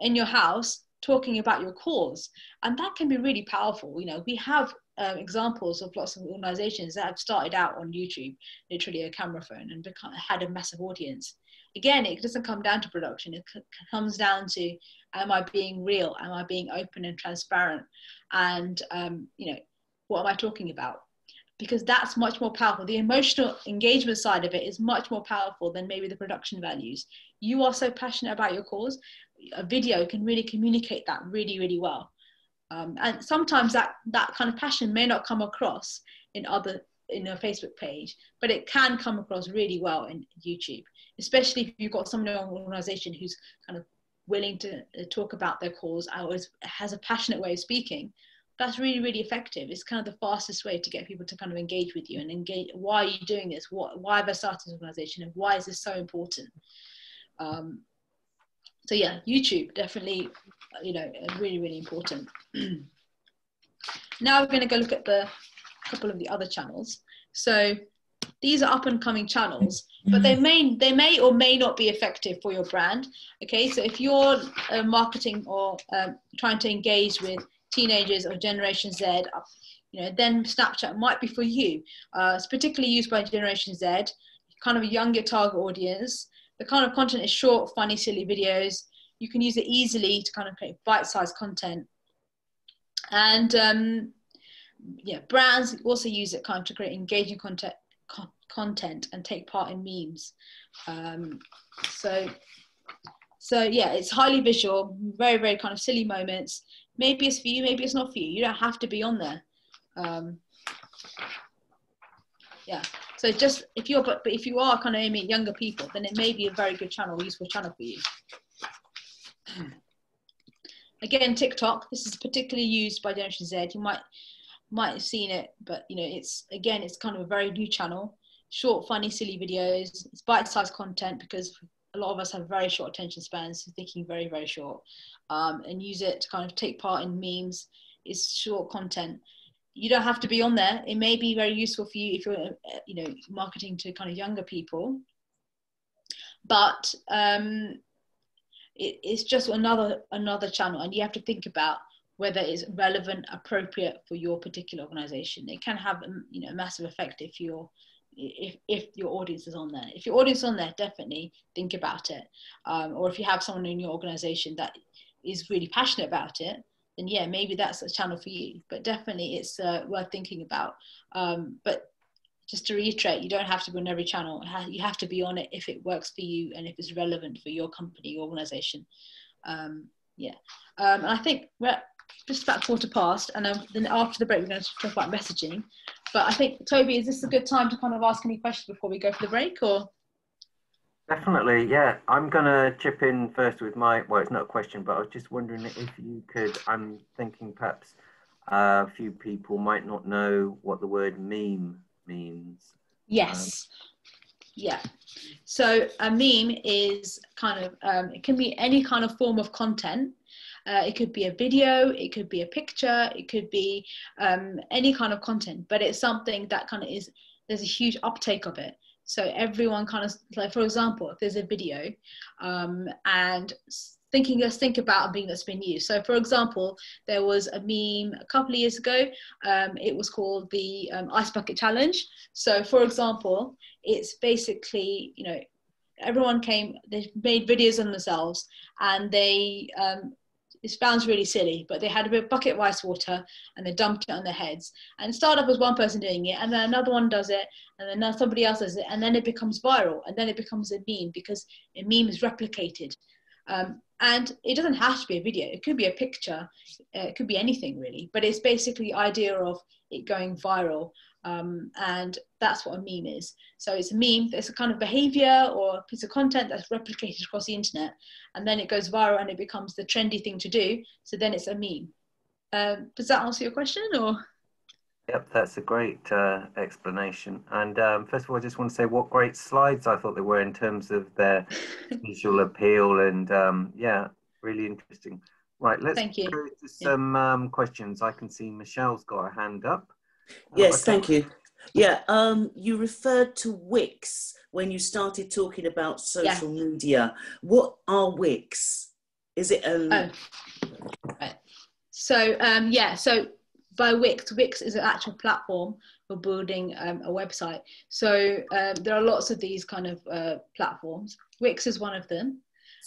in your house talking about your cause. And that can be really powerful. You know, we have examples of lots of organizations that have started out on YouTube, literally a camera phone, and had a massive audience. Again, it doesn't come down to production. It comes down to, am I being real? Am I being open and transparent? And, you know, what am I talking about? Because that's much more powerful. The emotional engagement side of it is much more powerful than maybe the production values. You are so passionate about your cause, a video can really communicate that really, really well. And sometimes that kind of passion may not come across in a Facebook page, but it can come across really well in YouTube, especially if you've got someone in an organization who's kind of willing to talk about their cause and has a passionate way of speaking. That's really, really effective. It's kind of the fastest way to get people to kind of engage with you and engage. Why are you doing this? Why have I started this organization? And why is this so important? So yeah, YouTube definitely, you know, really, really important. Now we're going to go look at a couple of the other channels. So these are up and coming channels, but they may or may not be effective for your brand. Okay, so if you're marketing or trying to engage with teenagers or Generation Z, you know, then Snapchat might be for you. It's particularly used by Generation Z, kind of a younger target audience. The kind of content is short, funny, silly videos. You can use it easily to kind of create bite-sized content. And yeah, brands also use it kind of to create engaging content and take part in memes. So yeah, it's highly visual, very, very kind of silly moments. Maybe it's for you, maybe it's not for you. You don't have to be on there. Yeah, so just if you are kind of aiming at younger people, then it may be a very good channel, useful channel for you. Again, TikTok, this is particularly used by Generation Z. You might have seen it, but you know, it's kind of a very new channel. Short, funny, silly videos. It's bite-sized content because a lot of us have very short attention spans, so thinking very, very short. And use it to kind of take part in memes. It's short content. You don't have to be on there. It may be very useful for you if you're, you know, marketing to kind of younger people. But it's just another channel, and you have to think about whether it's relevant, appropriate for your particular organization. It can have, you know, a massive effect if your audience is on there. If your audience is on there, definitely think about it. Or if you have someone in your organization that is really passionate about it, then yeah, maybe that's a channel for you. But definitely it's worth thinking about. But just to reiterate, you don't have to be on every channel. You have to be on it if it works for you and if it's relevant for your company, your organization. Yeah. And I think we're just about 1:15, and then after the break, we're going to talk about messaging. But I think, Toby, is this a good time to kind of ask any questions before we go for the break, or? Definitely, yeah. I'm going to chip in first with well, it's not a question, but I was just wondering if you could, I'm thinking perhaps a few people might not know what the word meme means. Yes. Yeah. So a meme is kind of, it can be any kind of form of content. It could be a video, it could be a picture, it could be any kind of content, but it's something that kind of there's a huge uptake of it. So everyone kind of, like, for example, if there's a video and let's think about a meme that's been used. So for example, there was a meme a couple of years ago. It was called the Ice Bucket Challenge. So for example, it's basically, you know, everyone came, they made videos on themselves, and they, it sounds really silly, but they had a bucket of ice water and they dumped it on their heads. And it started off with one person doing it, and then another one does it, and then somebody else does it, and then it becomes viral, and then it becomes a meme, because a meme is replicated. And it doesn't have to be a video, it could be a picture, it could be anything really, but it's basically the idea of it going viral. And that's what a meme is. So it's a meme, it's a kind of behavior or a piece of content that's replicated across the internet, and then it goes viral and it becomes the trendy thing to do. So then it's a meme. Does that answer your question, or? Yep, that's a great explanation. And first of all, I just want to say what great slides I thought they were in terms of their visual appeal, and yeah, really interesting. Right, let's go to some questions. I can see Michelle's got her hand up. Yes, thank you. Yeah, you referred to Wix when you started talking about social media. What are Wix? Is it a... Oh, right. So, yeah, so by Wix is an actual platform for building a website. So there are lots of these kind of platforms. Wix is one of them.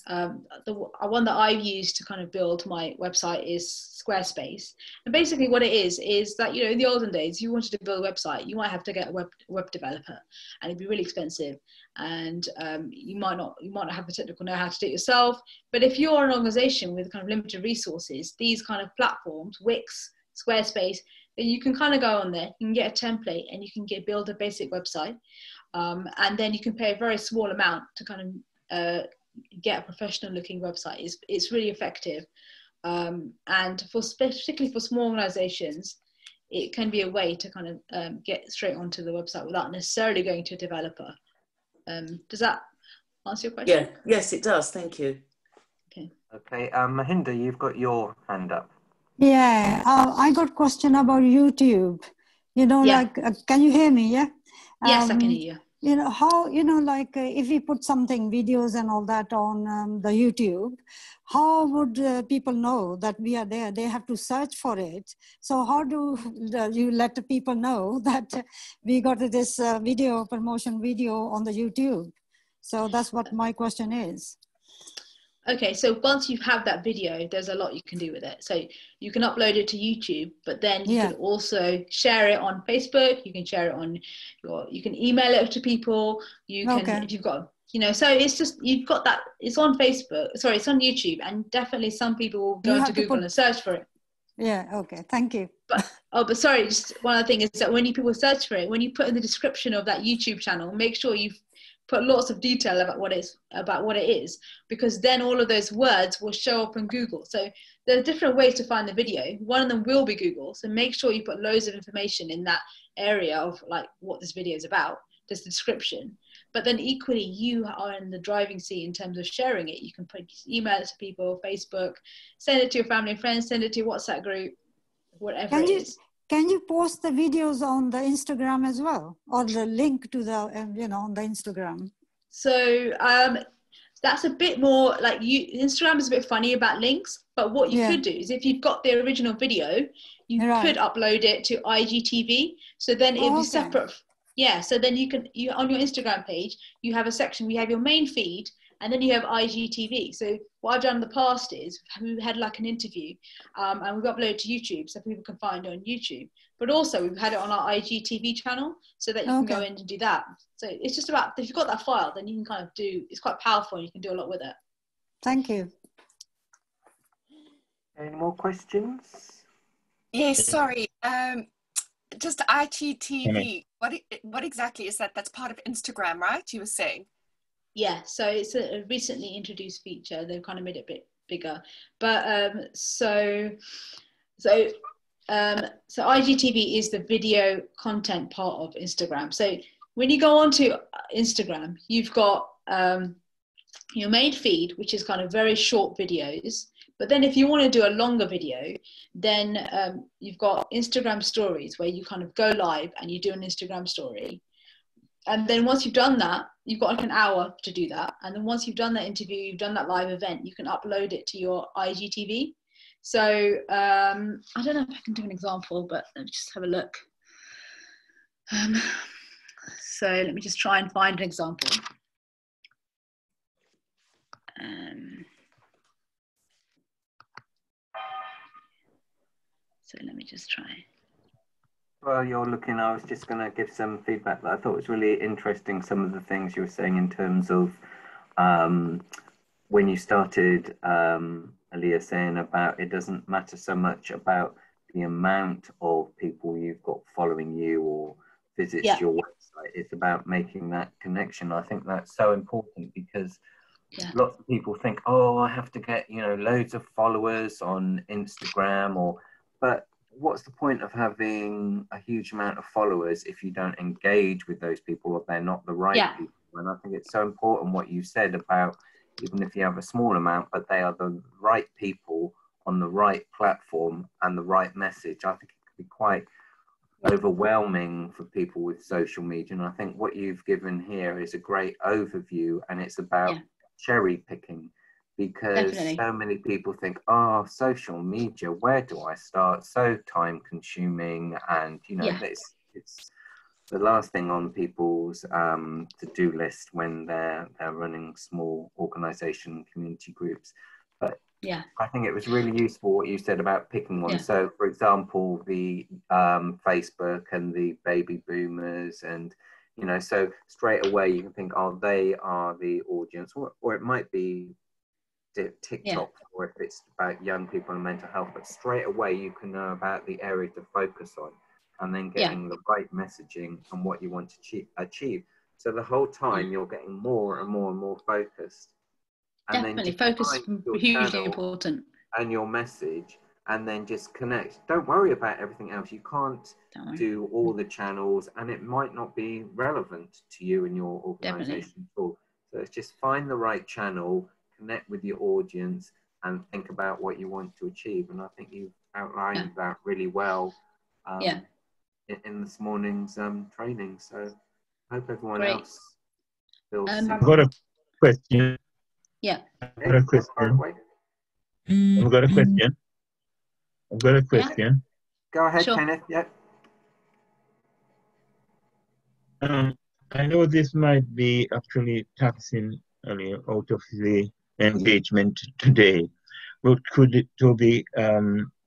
The one that I've used to kind of build my website is Squarespace. And basically what it is that, you know, in the olden days, you wanted to build a website, you might have to get a web developer, and it'd be really expensive. And you might not have the technical know-how to do it yourself. But if you're an organization with kind of limited resources, these kind of platforms, Wix, Squarespace, then you can kind of go on there, you can get a template, and you can build a basic website. And then you can pay a very small amount to kind of get a professional looking website. It's really effective. And particularly for small organizations, it can be a way to kind of get straight onto the website without necessarily going to a developer. Does that answer your question? Yeah, yes, it does. Thank you. Okay, Mahinda, you've got your hand up. Yeah, I got a question about YouTube. You know, like, can you hear me? Yeah. Yes, I can hear you. You know, how, you know, like if we put something, videos and all that on the YouTube, how would people know that we are there? They have to search for it. So how do you let the people know that we got this video, promotion video on the YouTube? So that's what my question is. Okay, so once you have that video, there's a lot you can do with it. So you can upload it to YouTube, but then you can also share it on Facebook. You can share it on you can email it to people. You can, if you've got, you know, so it's just, you've got that, it's on Facebook, sorry, it's on YouTube, and definitely some people will go into Google and search for it. Yeah, okay, thank you. But sorry, just one other thing is that when people search for it, when you put in the description of that YouTube channel, make sure you've put lots of detail about what it is, because then all of those words will show up in Google. So there are different ways to find the video. One of them will be Google. So make sure you put loads of information in that area of like what this video is about, this description. But then equally, you are in the driving seat in terms of sharing it. You can email it to people, Facebook, send it to your family and friends, send it to your WhatsApp group, whatever it is. Can you post the videos on the Instagram as well, or the link to the, you know, on the Instagram? So that's a bit more like Instagram is a bit funny about links, but what you could do is if you've got the original video, you could upload it to IGTV. So then it'd be separate. Yeah. So then you on your Instagram page, you have a section, we have your main feed, and then you have IGTV. So what I've done in the past is we had like an interview and we've uploaded to YouTube so people can find it on YouTube. But also we've had it on our IGTV channel so that you can go in and do that. So it's just about, if you've got that file, then you can kind of it's quite powerful and you can do a lot with it. Thank you. Any more questions? Yes, sorry. Just IGTV, what exactly is that? That's part of Instagram, right? You were saying? Yeah, so it's a recently introduced feature. They've kind of made it a bit bigger, but so IGTV is the video content part of Instagram. So when you go onto Instagram, you've got your main feed, which is kind of very short videos. But then if you want to do a longer video, then you've got Instagram stories where you kind of go live and you do an Instagram story. And then once you've done that, you've got like an hour to do that. And then once you've done that interview, you've done that live event, you can upload it to your IGTV. So I don't know if I can do an example, but let me just have a look. So let me just try and find an example. So let me just try. Well, you're looking, I was just going to give some feedback that I thought was really interesting. Some of the things you were saying in terms of when you started, Aaliyah, saying about it doesn't matter so much about the amount of people you've got following you or visits your website. It's about making that connection. I think that's so important because lots of people think, oh, I have to get, you know, loads of followers on Instagram but what's the point of having a huge amount of followers if you don't engage with those people or they're not the right people? And I think it's so important what you said about even if you have a small amount, but they are the right people on the right platform and the right message. I think it could be quite overwhelming for people with social media. And I think what you've given here is a great overview, and it's about cherry picking. Because so many people think, oh, social media, where do I start? So time consuming, and you know, it's the last thing on people's to-do list when they're running small organization community groups. But I think it was really useful what you said about picking one. So for example, the Facebook and the baby boomers, and you know, so straight away you can think, oh, they are the audience, or it might be TikTok, or if it's about young people and mental health, but straight away you can know about the area to focus on, and then getting the right messaging and what you want to achieve. So the whole time you're getting more and more and more focused. And definitely, focus is hugely important. And your message, and then just connect. Don't worry about everything else. You can't do all the channels, and it might not be relevant to you and your organization at all. So it's just find the right channel, connect with your audience, and think about what you want to achieve. And I think you've outlined that really well in this morning's training. So I hope everyone else feels I've got a question. I've got a question. Go ahead, Kenneth. I know this might be actually taxing out of the engagement today, but could it to be, I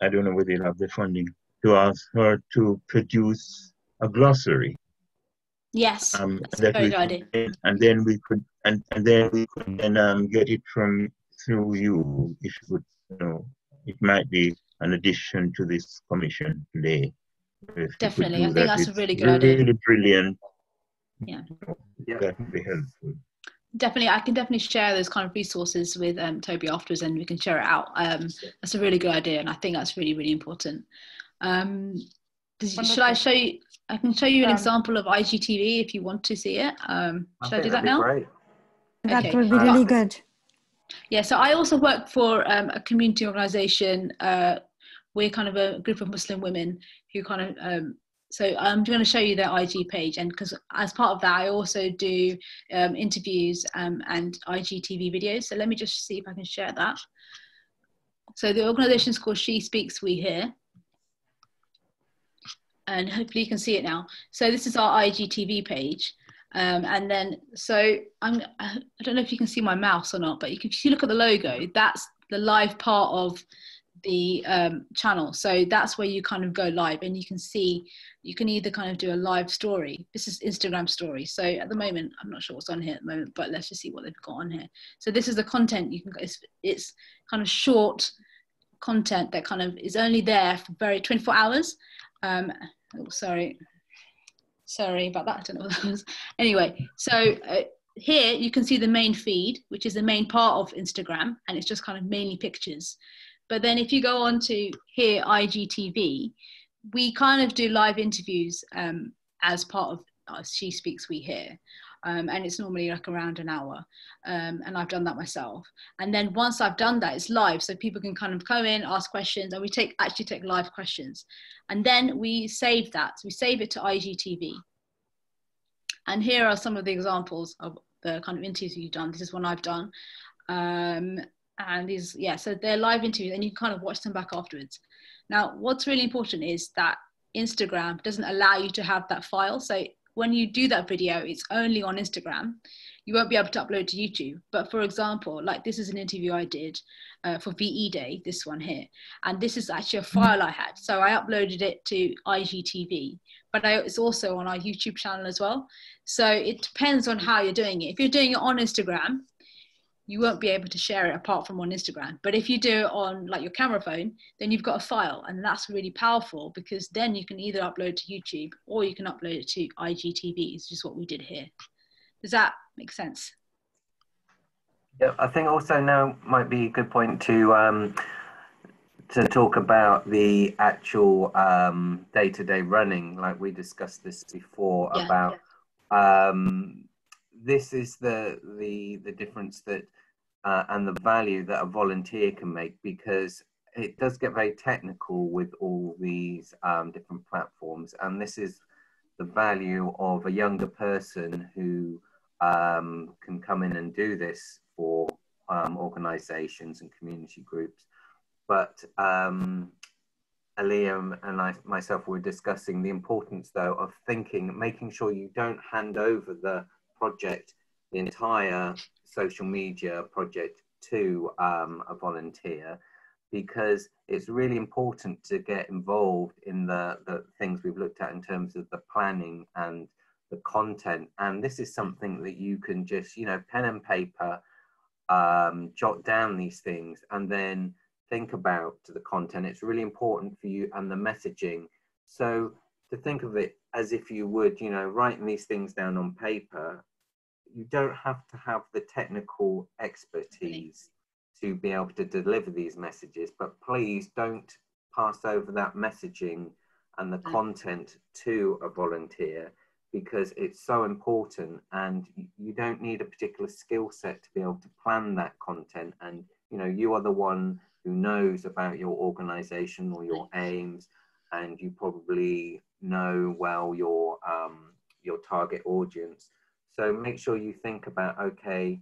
don't know whether you'll have the funding, to ask her to produce a glossary? Yes, that's a very good idea. And then we could, and then we could then get it through you, if you would, you know, it might be an addition to this commission today. Definitely, I think that's a really good idea. Really brilliant. That would be helpful. Definitely, I can definitely share those kind of resources with Toby afterwards, and we can share it out. That's a really good idea, and I think that's really, really important. Should I show you? I can show you an example of IGTV if you want to see it. Should I do that now? Great. That would be really good. Yeah, so I also work for a community organisation. We're kind of a group of Muslim women who kind of, so I'm going to show you their IG page, and because as part of that, I also do interviews and IGTV videos. So let me just see if I can share that. So the organisation is called She Speaks We Hear. And hopefully you can see it now. So this is our IGTV page. And then, so I don't know if you can see my mouse or not, but if you look at the logo, that's the live part of the channel. So that's where you kind of go live, and you can see, you can either kind of do a live story. This is Instagram story. So at the moment, I'm not sure what's on here at the moment, but let's just see what they've got on here. So this is the content you can, it's kind of short content that kind of is only there for 24 hours. Oh, sorry about that, I don't know what that was. Anyway, so here you can see the main feed, which is the main part of Instagram, and it's just kind of mainly pictures. But then if you go on to here, IGTV, we kind of do live interviews as part of She Speaks We Hear. And it's normally like around an hour. And I've done that myself. And then once I've done that, it's live. So people can kind of come in, ask questions, and we actually take live questions. And then we save that. So we save it to IGTV. And here are some of the examples of the kind of interviews you've done. This is one I've done. And these, yeah, so they're live interviews and you can kind of watch them back afterwards. Now, what's really important is that Instagram doesn't allow you to have that file. So when you do that video, it's only on Instagram. You won't be able to upload to YouTube. But for example, like this is an interview I did for VE Day, this one here. And this is actually a file I had. So I uploaded it to IGTV, but it's also on our YouTube channel as well. So it depends on how you're doing it. If you're doing it on Instagram, you won't be able to share it apart from on Instagram. But if you do it on like your camera phone, then you've got a file, and that's really powerful because then you can either upload to YouTube or you can upload it to IGTV. It's just what we did here. Does that make sense? Yeah, I think also now might be a good point to talk about the actual day-to-day running, like we discussed this before, Yeah, about this is the difference that and the value that a volunteer can make, because it does get very technical with all these different platforms, and this is the value of a younger person who can come in and do this for organizations and community groups. But Aliyah and myself were discussing the importance, though, of making sure you don't hand over the project, the entire social media project, to a volunteer, because it's really important to get involved in the things we've looked at in terms of the planning and the content. And this is something that you can just, you know, pen and paper, jot down these things and then think about the content. It's really important for you, and the messaging. So to think of it as if you would, you know, writing these things down on paper, you don't have to have the technical expertise to be able to deliver these messages, but please don't pass over that messaging and the content to a volunteer, because it's so important, and you don't need a particular skill set to be able to plan that content. And you know, you are the one who knows about your organization or your aims, and you probably know well your target audience. So make sure you think about, okay,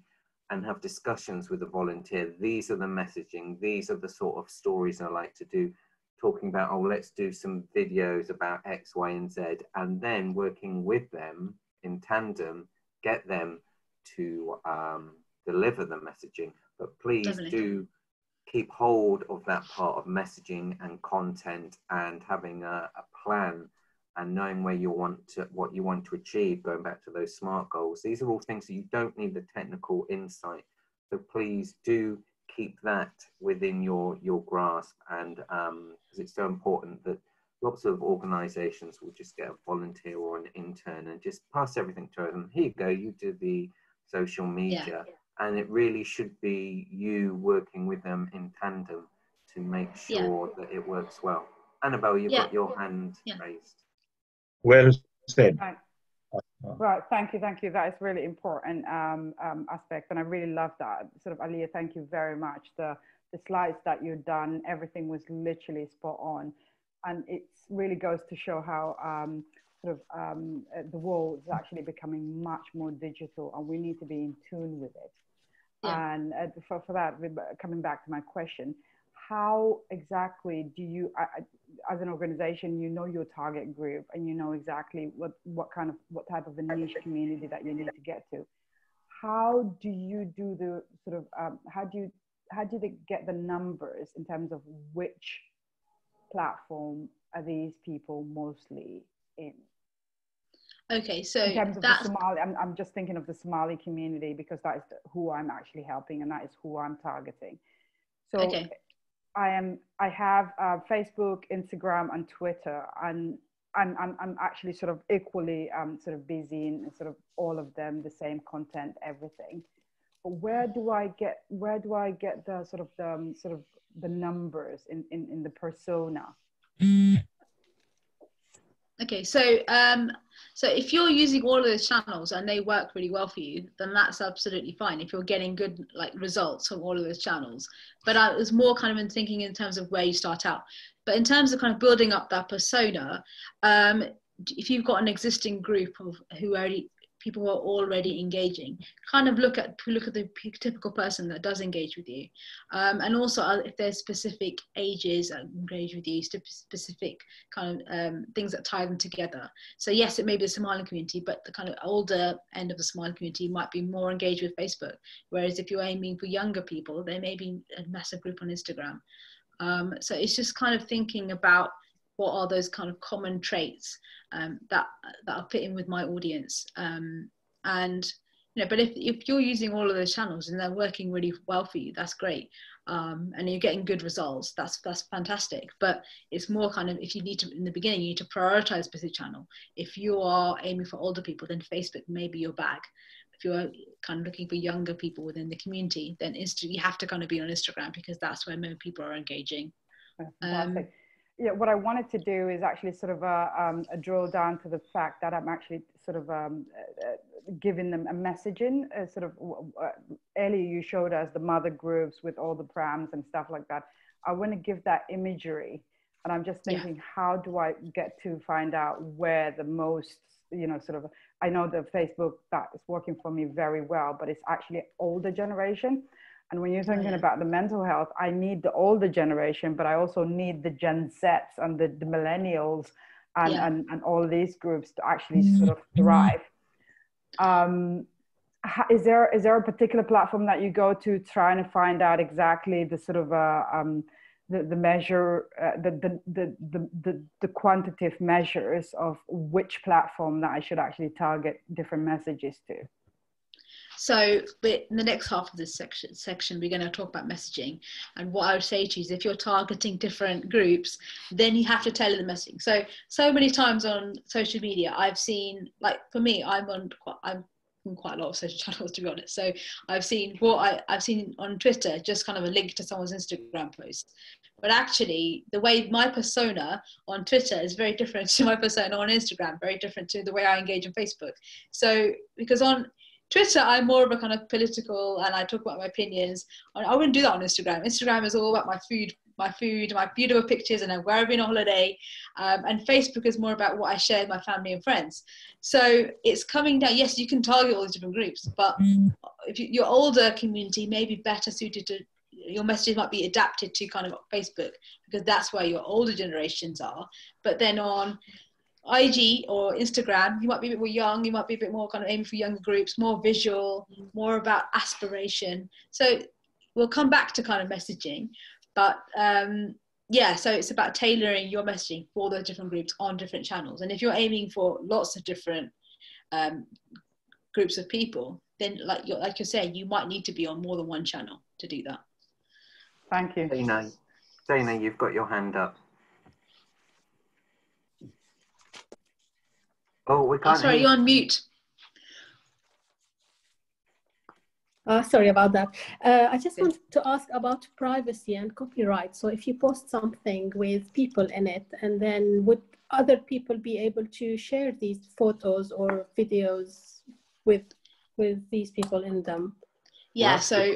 and have discussions with the volunteer. These are the messaging, these are the sort of stories I like to do, talking about, oh, let's do some videos about X, Y, and Z, and then working with them in tandem, get them to deliver the messaging. But please do keep hold of that part of messaging and content, and having a plan and knowing where you want to, what you want to achieve, going back to those SMART goals. These are all things that you don't need the technical insight. So please do keep that within your grasp, and because it's so important that lots of organizations will just get a volunteer or an intern and just pass everything to them. Here you go, you do the social media. And it really should be you working with them in tandem to make sure that it works well. Annabelle, you've got your hand raised. Well said. Right, thank you. That is really important aspect, and I really love that. Sort of, Aliyah, thank you very much. The slides that you've done, everything was literally spot on, and it really goes to show how the world is actually becoming much more digital, and we need to be in tune with it. And for that, coming back to my question, how exactly do you, as an organization, you know your target group and you know exactly what type of a niche community that you need to get to? How do you do the sort of, how do they get the numbers in terms of which platform are these people mostly in? Okay, so in terms of the Somali, I'm just thinking of the Somali community, because that is who I'm actually helping, and that is who I'm targeting. So I have Facebook, Instagram, and Twitter, and I'm actually sort of equally sort of busy in sort of all of them, the same content, everything. But where do I get the sort of the numbers in the persona? Okay, so so if you're using all of those channels and they work really well for you, then that's absolutely fine if you're getting good results from all of those channels. But I was more kind of in thinking in terms of where you start out. But in terms of kind of building up that persona, if you've got an existing group of people who are already engaging. Kind of look at the typical person that does engage with you, and also if there's specific ages that engage with you, specific kind of things that tie them together. So yes, it may be a Somali community, but the kind of older end of the Somali community might be more engaged with Facebook. Whereas if you're aiming for younger people, there may be a massive group on Instagram. So it's just kind of thinking about what are those kind of common traits that are fitting with my audience. And, you know, but if you're using all of those channels and they're working really well for you, that's great. And you're getting good results, that's fantastic. But it's more kind of, if you need to, in the beginning, you need to prioritize a specific channel. If you are aiming for older people, then Facebook may be your bag. If you're kind of looking for younger people within the community, then you have to kind of be on Instagram, because that's where more people are engaging. Yeah, what I wanted to do is actually sort of a drill down to the fact that I'm actually sort of giving them a messaging, sort of earlier you showed us the mother groups with all the prams and stuff like that. I want to give that imagery, and I'm just thinking, how do I get to find out where the most, you know, sort of, I know the Facebook that is working for me very well, but it's actually older generation. And when you're thinking about the mental health, I need the older generation, but I also need the Gen Zs and the millennials and all these groups to actually sort of thrive. Is there a particular platform that you go to trying to find out exactly the sort of the measure, the quantitative measures of which platform that I should actually target different messages to? So in the next half of this section, we're going to talk about messaging. And what I would say to you is, if you're targeting different groups, then you have to tailor the messaging. So many times on social media, I've seen, like for me, I'm on quite a lot of social channels, to be honest. So I've seen I've seen on Twitter, just kind of a link to someone's Instagram post. But actually, the way my persona on Twitter is very different to my persona on Instagram, very different to the way I engage on Facebook. So because on Twitter, I'm more of a kind of political, and I talk about my opinions. I wouldn't do that on Instagram. Instagram is all about my food, my beautiful pictures, and where I've been on holiday. And Facebook is more about what I share with my family and friends. So it's coming down. Yes, you can target all these different groups, but if your older community may be better suited to, your messages might be adapted to kind of Facebook, because that's where your older generations are. But then on IG or Instagram, you might be a bit more young, you might be a bit more kind of aiming for younger groups, more visual, more about aspiration. So we'll come back to kind of messaging, but yeah, so it's about tailoring your messaging for those different groups on different channels. And if you're aiming for lots of different groups of people, then like you're saying, you might need to be on more than one channel to do that. Thank you. Dana, you've got your hand up. Oh, we can't. Oh, sorry, you're on mute. Sorry about that. I just wanted to ask about privacy and copyright. So if you post something with people in it, and then would other people be able to share these photos or videos with these people in them? Yeah, so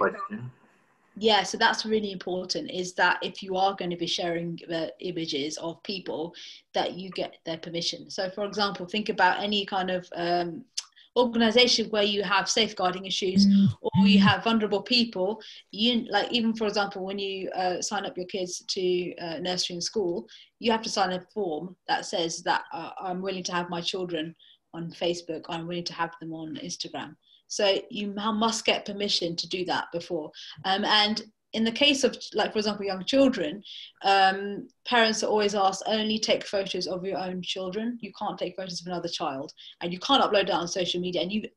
yeah, so that's really important, is that if you are going to be sharing the images of people, that you get their permission. So for example, think about any kind of organization where you have safeguarding issues or you have vulnerable people. You, like, even for example, when you sign up your kids to nursery and school, you have to sign a form that says that I'm willing to have my children on Facebook, I'm willing to have them on Instagram. So you must get permission to do that before. And in the case of, like, for example, young children, parents are always asked, only take photos of your own children. You can't take photos of another child, and you can't upload that on social media. And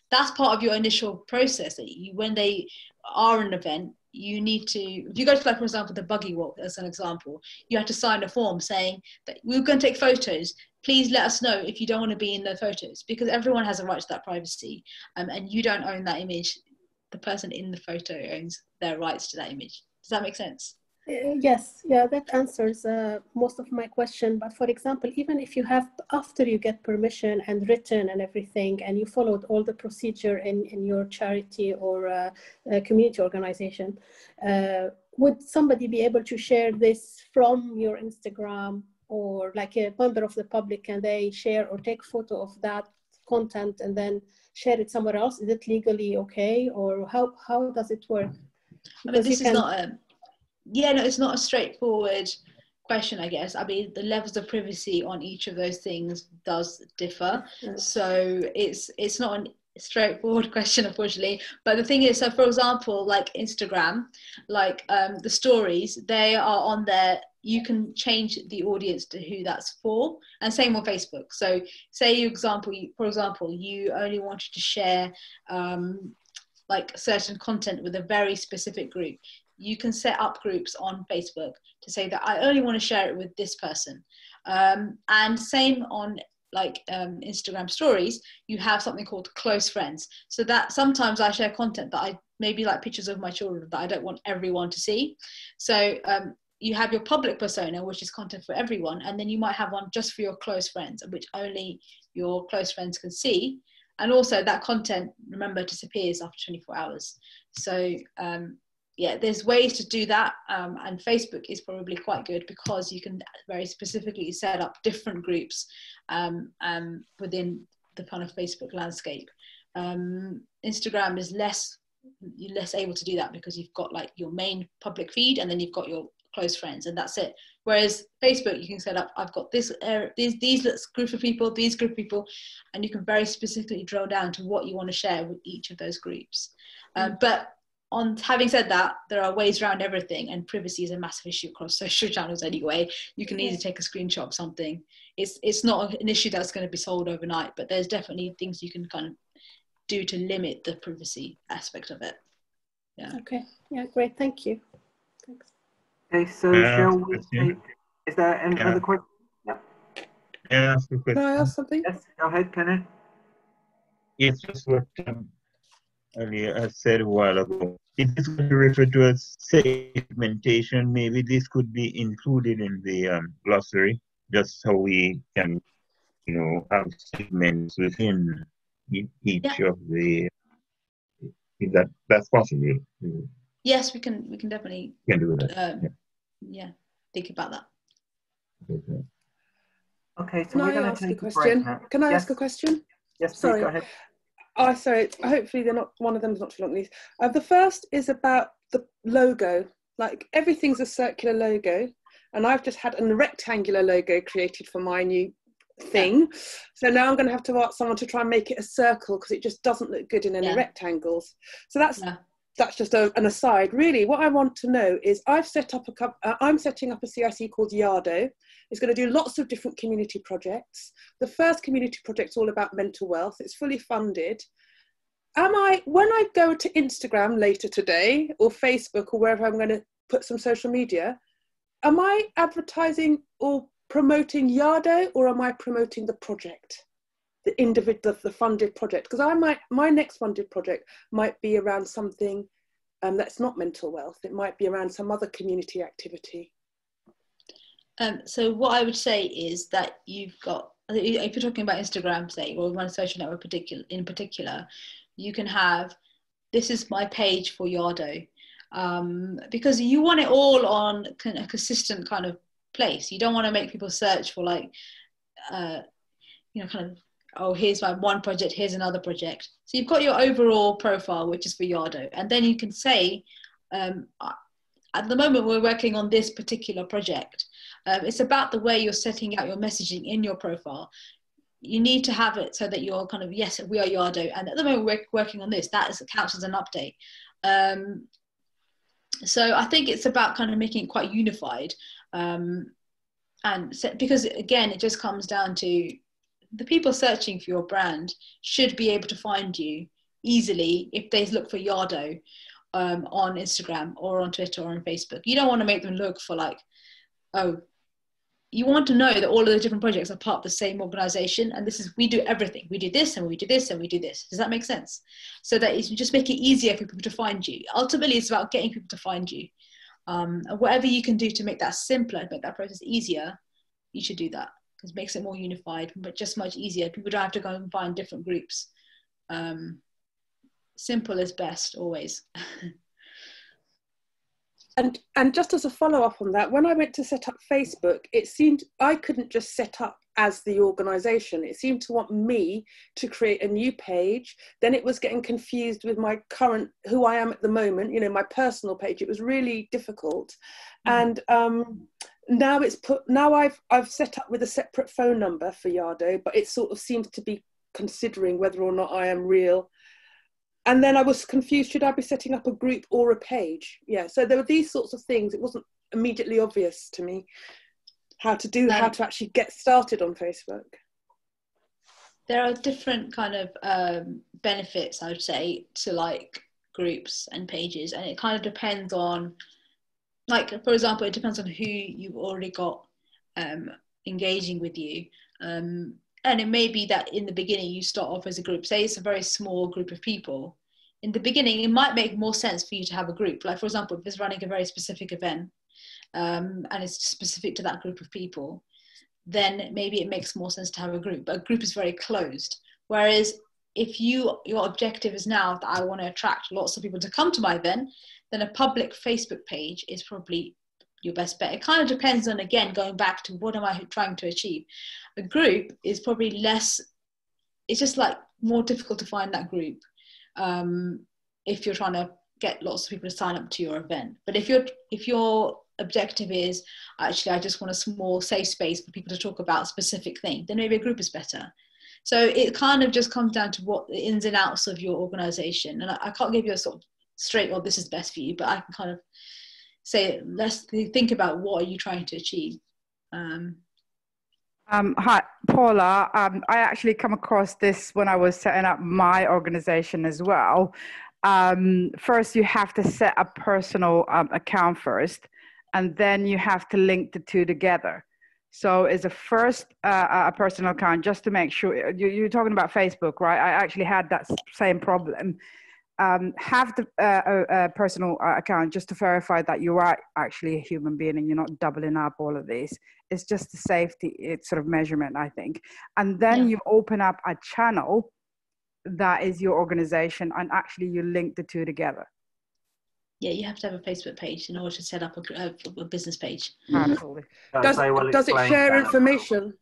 that's part of your initial process. That when they are an event, you need to, if you go to, like, for example, the buggy walk as an example, you have to sign a form saying that we're going to take photos. Please let us know if you don't want to be in the photos, because everyone has a right to that privacy, and you don't own that image. The person in the photo owns their rights to that image. Does that make sense? Yes, yeah, that answers most of my question. But for example, even if you have, after you get permission and written and everything, and you followed all the procedure in your charity or community organization, would somebody be able to share this from your Instagram, or like a member of the public, can they share or take photo of that content and then share it somewhere else? Is it legally okay, or how does it work? I mean, this is not a, yeah, no, it's not a straightforward question, I guess. I mean, the levels of privacy on each of those things does differ. So it's not an straightforward question, unfortunately. But the thing is, so for example, like Instagram, like the stories, they are on there. You can change the audience to who that's for, and same on Facebook. So say, for example, you only wanted to share like certain content with a very specific group. You can set up groups on Facebook to say that I only want to share it with this person. And same on like Instagram stories, you have something called close friends. So that sometimes I share content that I maybe like pictures of my children that I don't want everyone to see. So you have your public persona, which is content for everyone. And then you might have one just for your close friends, which only your close friends can see. And also that content, remember, disappears after 24 hours. So yeah, there's ways to do that. And Facebook is probably quite good because you can very specifically set up different groups within the kind of Facebook landscape. Instagram is you're less able to do that because you've got like your main public feed and then you've got your close friends, and that's it. Whereas Facebook, you can set up, I've got this these group of people, these group of people, and you can very specifically drill down to what you want to share with each of those groups. But having said that, there are ways around everything, and privacy is a massive issue across social channels anyway. You can easily take a screenshot of something. It's not an issue that's going to be solved overnight, but there's definitely things you can kind of do to limit the privacy aspect of it. Yeah. Okay. Yeah, great. Thank you. Thanks. Okay, so shall we take, is there any other question? Yeah. Can I ask something? Yes, go ahead, Kenneth. It's just what earlier I said a while ago. It is going to refer to as segmentation. Maybe this could be included in the glossary, just so we can, have segments within each of the. Is that's possible? Yes, we can definitely do that. Yeah, think about that. Okay, so can we're I going ask to take a question? Can I ask a question? Yes, please, sorry. Go ahead. Oh, sorry. Hopefully, one of them is not too long. These. The first is about the logo. Like everything's a circular logo, and I've just had a rectangular logo created for my new thing. So now I'm going to have to ask someone to try and make it a circle because it just doesn't look good in any rectangles. So that's just an aside. Really, what I want to know is I'm setting up a CIC called Yardo. It's going to do lots of different community projects. The first community project's all about mental wealth. It's fully funded. When I go to Instagram later today or Facebook or wherever I'm going to put some social media, am I advertising or promoting Yardo, or am I promoting the project, the funded project? Because my next funded project might be around something that's not mental wealth. It might be around some other community activity. So what I would say is that you've got, if you're talking about Instagram, say, or one social network in particular, you can have, this is my page for Yardo, because you want it all on a consistent kind of place. You don't want to make people search for like, kind of, oh, here's my one project, here's another project. So you've got your overall profile, which is for Yardo. And then you can say, at the moment we're working on this particular project. It's about the way you're setting out your messaging in your profile. You need to have it so that you're kind of, yes, we are Yardo. And at the moment we're working on this, that counts as an update. So I think it's about kind of making it quite unified. Because again, it just comes down to the people searching for your brand should be able to find you easily if they look for Yardo on Instagram or on Twitter or on Facebook. You don't want to make them look for like, oh, you want to know that all of the different projects are part of the same organization, and we do everything. We do this and we do this and we do this. Does that make sense? So that you just make it easier for people to find you. Ultimately, it's about getting people to find you. Whatever you can do to make that simpler, make that process easier, you should do that, because it makes it more unified, but just much easier. People don't have to go and find different groups. Simple is best, always. And just as a follow-up on that, when I went to set up Facebook, it seemed I couldn't just set up as the organization. It seemed to want me to create a new page. Then it was getting confused with my current, who I am at the moment, you know, my personal page. It was really difficult. And now I've set up with a separate phone number for Yado, but it sort of seems to be considering whether or not I am real. And then I was confused, should I be setting up a group or a page? Yeah, so there were these sorts of things. It wasn't immediately obvious to me how to actually get started on Facebook. There are different kind of benefits, I would say, to like groups and pages, and it kind of depends on, like, for example, it depends on who you've already got engaging with you. And it may be that in the beginning you start off as a group. Say it's a very small group of people. In the beginning, it might make more sense for you to have a group. Like, for example, if it's running a very specific event and it's specific to that group of people, then maybe it makes more sense to have a group. But a group is very closed. Whereas if your objective is now that I want to attract lots of people to come to my event, then a public Facebook page is probably your best bet. It kind of depends on, again, going back to what am I trying to achieve. A group is probably less, it's just like more difficult to find that group if you're trying to get lots of people to sign up to your event. But if your objective is, actually, I just want a small safe space for people to talk about specific things, then maybe a group is better. So it kind of just comes down to what the ins and outs of your organization. And I can't give you a sort of straight, well, this is best for you, but I can kind of say, let's think about what are you trying to achieve. Hi, Paula. I actually come across this when I was setting up my organization as well. First, you have to set a personal account first, and then you have to link the two together. So it's a first a personal account, just to make sure. You're talking about Facebook, right? I actually had that same problem. Have the personal account just to verify that you are actually a human being and you're not doubling up all of these. It's just a safety sort of measurement, I think. And then you open up a channel that is your organization, and actually you link the two together. Yeah, you have to have a Facebook page in order to set up a business page. Absolutely. Does it share information?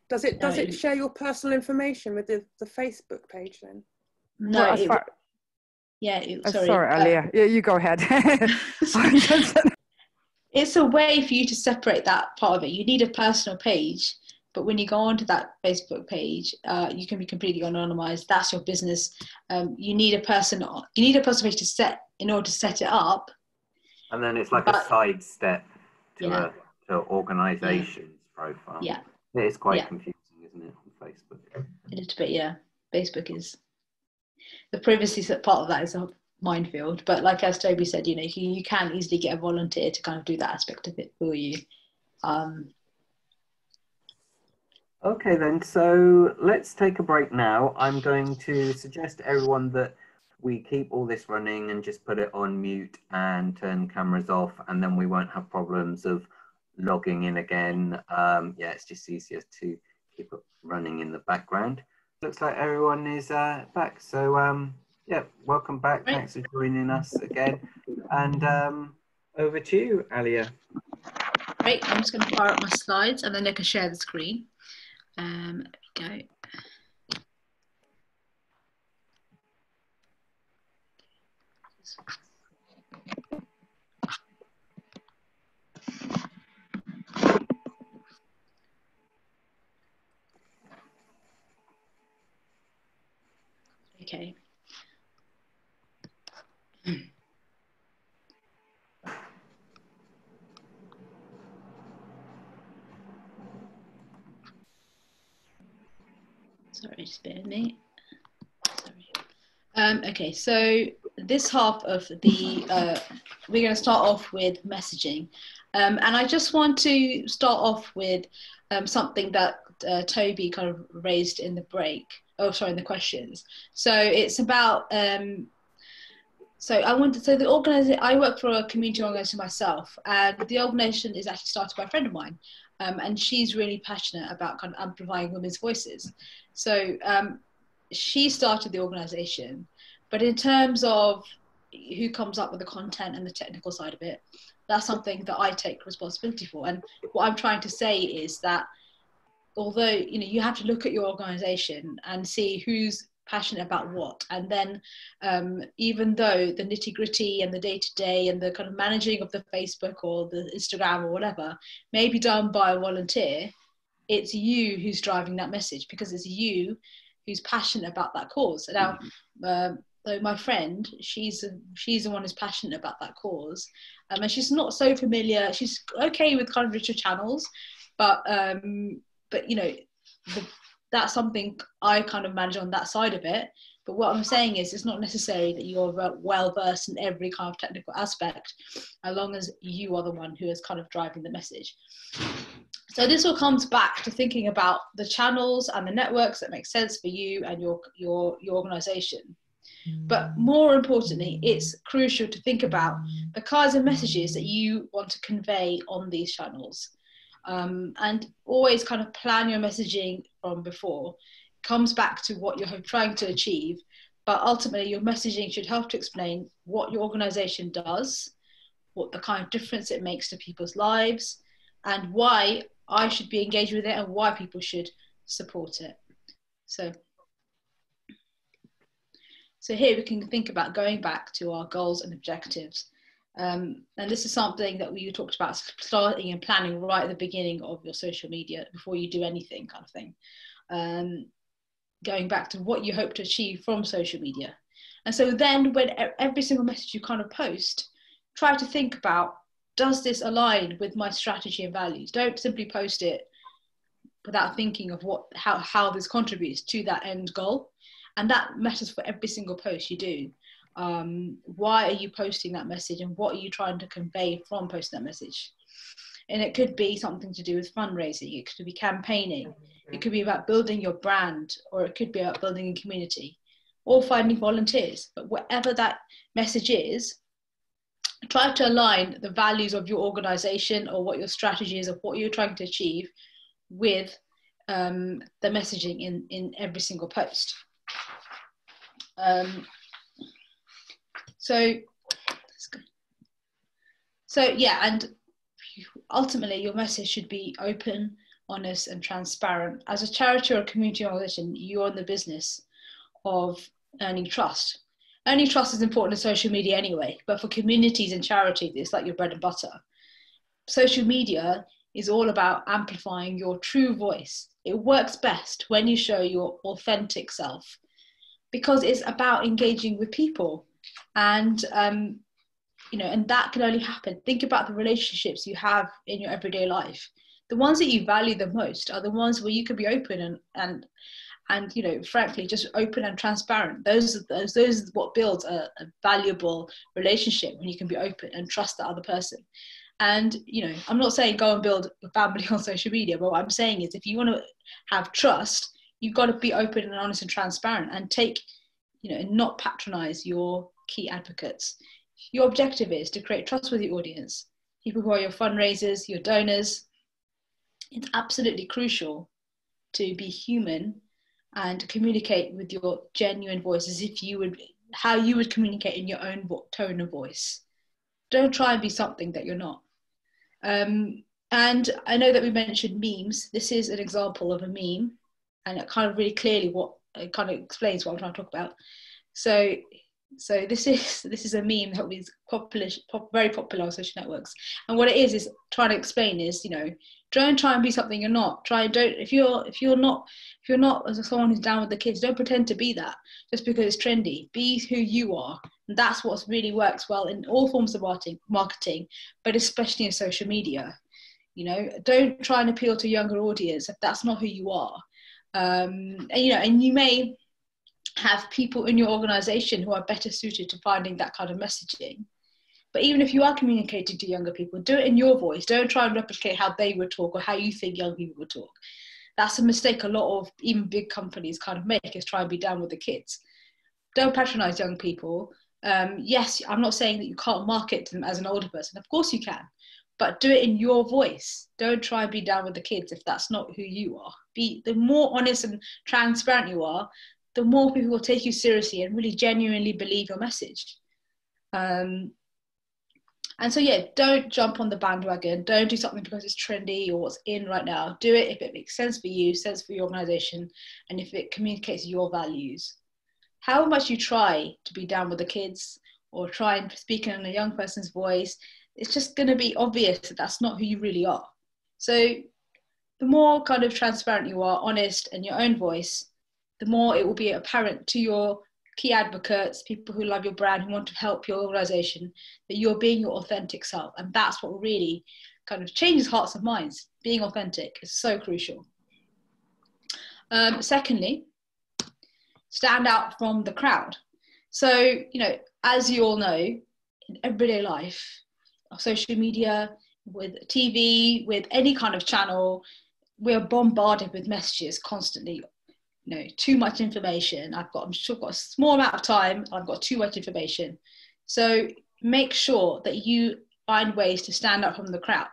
Does it share your personal information with the Facebook page then? No, well, sorry, Aliyah. Yeah, you go ahead. It's a way for you to separate that part of it. You need a personal page, but when you go onto that Facebook page, you can be completely anonymized. That's your business. You need a personal page to set in order to set it up. And then it's like a side step to an organization's profile. Yeah, it is quite confusing, isn't it, on Facebook? A little bit, yeah. Facebook is. The privacy part of that is a minefield, but like as Toby said, you know, you can easily get a volunteer to kind of do that aspect of it for you. Okay then, so let's take a break now. I'm going to suggest to everyone that we keep all this running and just put it on mute and turn cameras off, and then we won't have problems of logging in again. Yeah, it's just easier to keep it running in the background. Looks like everyone is back, so yeah, welcome back. Thanks for joining us again, and over to you, Aliyah. Great, I'm just going to fire up my slides and then I can share the screen. There we go. Okay. Sorry, just bear with me. Sorry. Okay, so this half of the, we're going to start off with messaging. And I just want to start off with something that Toby kind of raised in the break. Oh, sorry, in the questions. So it's about, so the organization, I work for a community organization myself, and the organization is actually started by a friend of mine. And she's really passionate about kind of amplifying women's voices. So she started the organization, but in terms of who comes up with the content and the technical side of it, that's something that I take responsibility for. And what I'm trying to say is that although, you know, you have to look at your organization and see who's passionate about what, and then even though the nitty-gritty and the day-to-day and the kind of managing of the Facebook or the Instagram or whatever may be done by a volunteer, it's you who's driving that message, because it's you who's passionate about that cause. Now, so my friend, she's the one who's passionate about that cause, and she's not so familiar. She's okay with kind of richer channels, but you know, that's something I kind of manage on that side of it. But what I'm saying is, it's not necessary that you're well versed in every kind of technical aspect, as long as you are the one who is kind of driving the message. So this all comes back to thinking about the channels and the networks that make sense for you and your organization. But more importantly, it's crucial to think about the kinds of messages that you want to convey on these channels. And always kind of plan your messaging from before. It comes back to what you're trying to achieve, but ultimately your messaging should help to explain what your organization does, what the kind of difference it makes to people's lives, and why I should be engaged with it and why people should support it. So here we can think about going back to our goals and objectives. And this is something that we talked about, starting and planning right at the beginning of your social media before you do anything, kind of thing. Going back to what you hope to achieve from social media. And so then when every single message you kind of post, try to think about, does this align with my strategy and values? Don't simply post it without thinking of how this contributes to that end goal. And that matters for every single post you do. Why are you posting that message, and what are you trying to convey from posting that message? And it could be something to do with fundraising, it could be campaigning, it could be about building your brand, or it could be about building a community or finding volunteers. But whatever that message is, try to align the values of your organization or what your strategy is of what you're trying to achieve with the messaging in every single post. So yeah, and ultimately your message should be open, honest and transparent. As a charity or a community organization, you're in the business of earning trust. Earning trust is important in social media anyway, but for communities and charities, it's like your bread and butter. Social media is all about amplifying your true voice. It works best when you show your authentic self, because it's about engaging with people. And you know, and that can only happen. Think about the relationships you have in your everyday life. The ones that you value the most are the ones where you can be open and you know, frankly, just open and transparent. Those is what builds a valuable relationship, when you can be open and trust the other person. And you know, I'm not saying go and build a family on social media, but what I'm saying is, if you want to have trust, you've got to be open and honest and transparent, and take, you know, and not patronize your key advocates. Your objective is to create trust with your audience, people who are your fundraisers, your donors. It's absolutely crucial to be human and communicate with your genuine voice, as if you would, how you would communicate in your own tone of voice. Don't try and be something that you're not. And I know that we mentioned memes. This is an example of a meme, and it kind of really clearly it kind of explains what I'm trying to talk about. So this is a meme that was very popular on social networks. And what it is trying to explain is, you know, don't try and be something you're not. If you're not as someone who's down with the kids, don't pretend to be that just because it's trendy. Be who you are. And that's what really works well in all forms of marketing, but especially in social media. You know, don't try and appeal to a younger audience if that's not who you are. And you know, and you may have people in your organization who are better suited to finding that kind of messaging. But even if you are communicating to younger people, do it in your voice. Don't try and replicate how they would talk or how you think young people would talk. That's a mistake a lot of even big companies kind of make, is try and be down with the kids. Don't patronize young people. Yes, I'm not saying that you can't market to them as an older person. Of course you can, but do it in your voice. Don't try and be down with the kids if that's not who you are. The more honest and transparent you are, the more people will take you seriously and really genuinely believe your message. And so, yeah, don't jump on the bandwagon. Don't do something because it's trendy or what's in right now. Do it if it makes sense for you, sense for your organization, and if it communicates your values. How much you try to be down with the kids or try and speak in a young person's voice, it's just going to be obvious that that's not who you really are. So the more kind of transparent you are, honest in your own voice, the more it will be apparent to your key advocates, people who love your brand, who want to help your organization, that you're being your authentic self. And that's what really kind of changes hearts and minds. Being authentic is so crucial. Secondly, stand out from the crowd. So, you know, as you all know, in everyday life, social media, with TV, with any kind of channel, we're bombarded with messages constantly. You know, too much information. I'm sure I've got a small amount of time. I've got too much information. So make sure that you find ways to stand out from the crowd.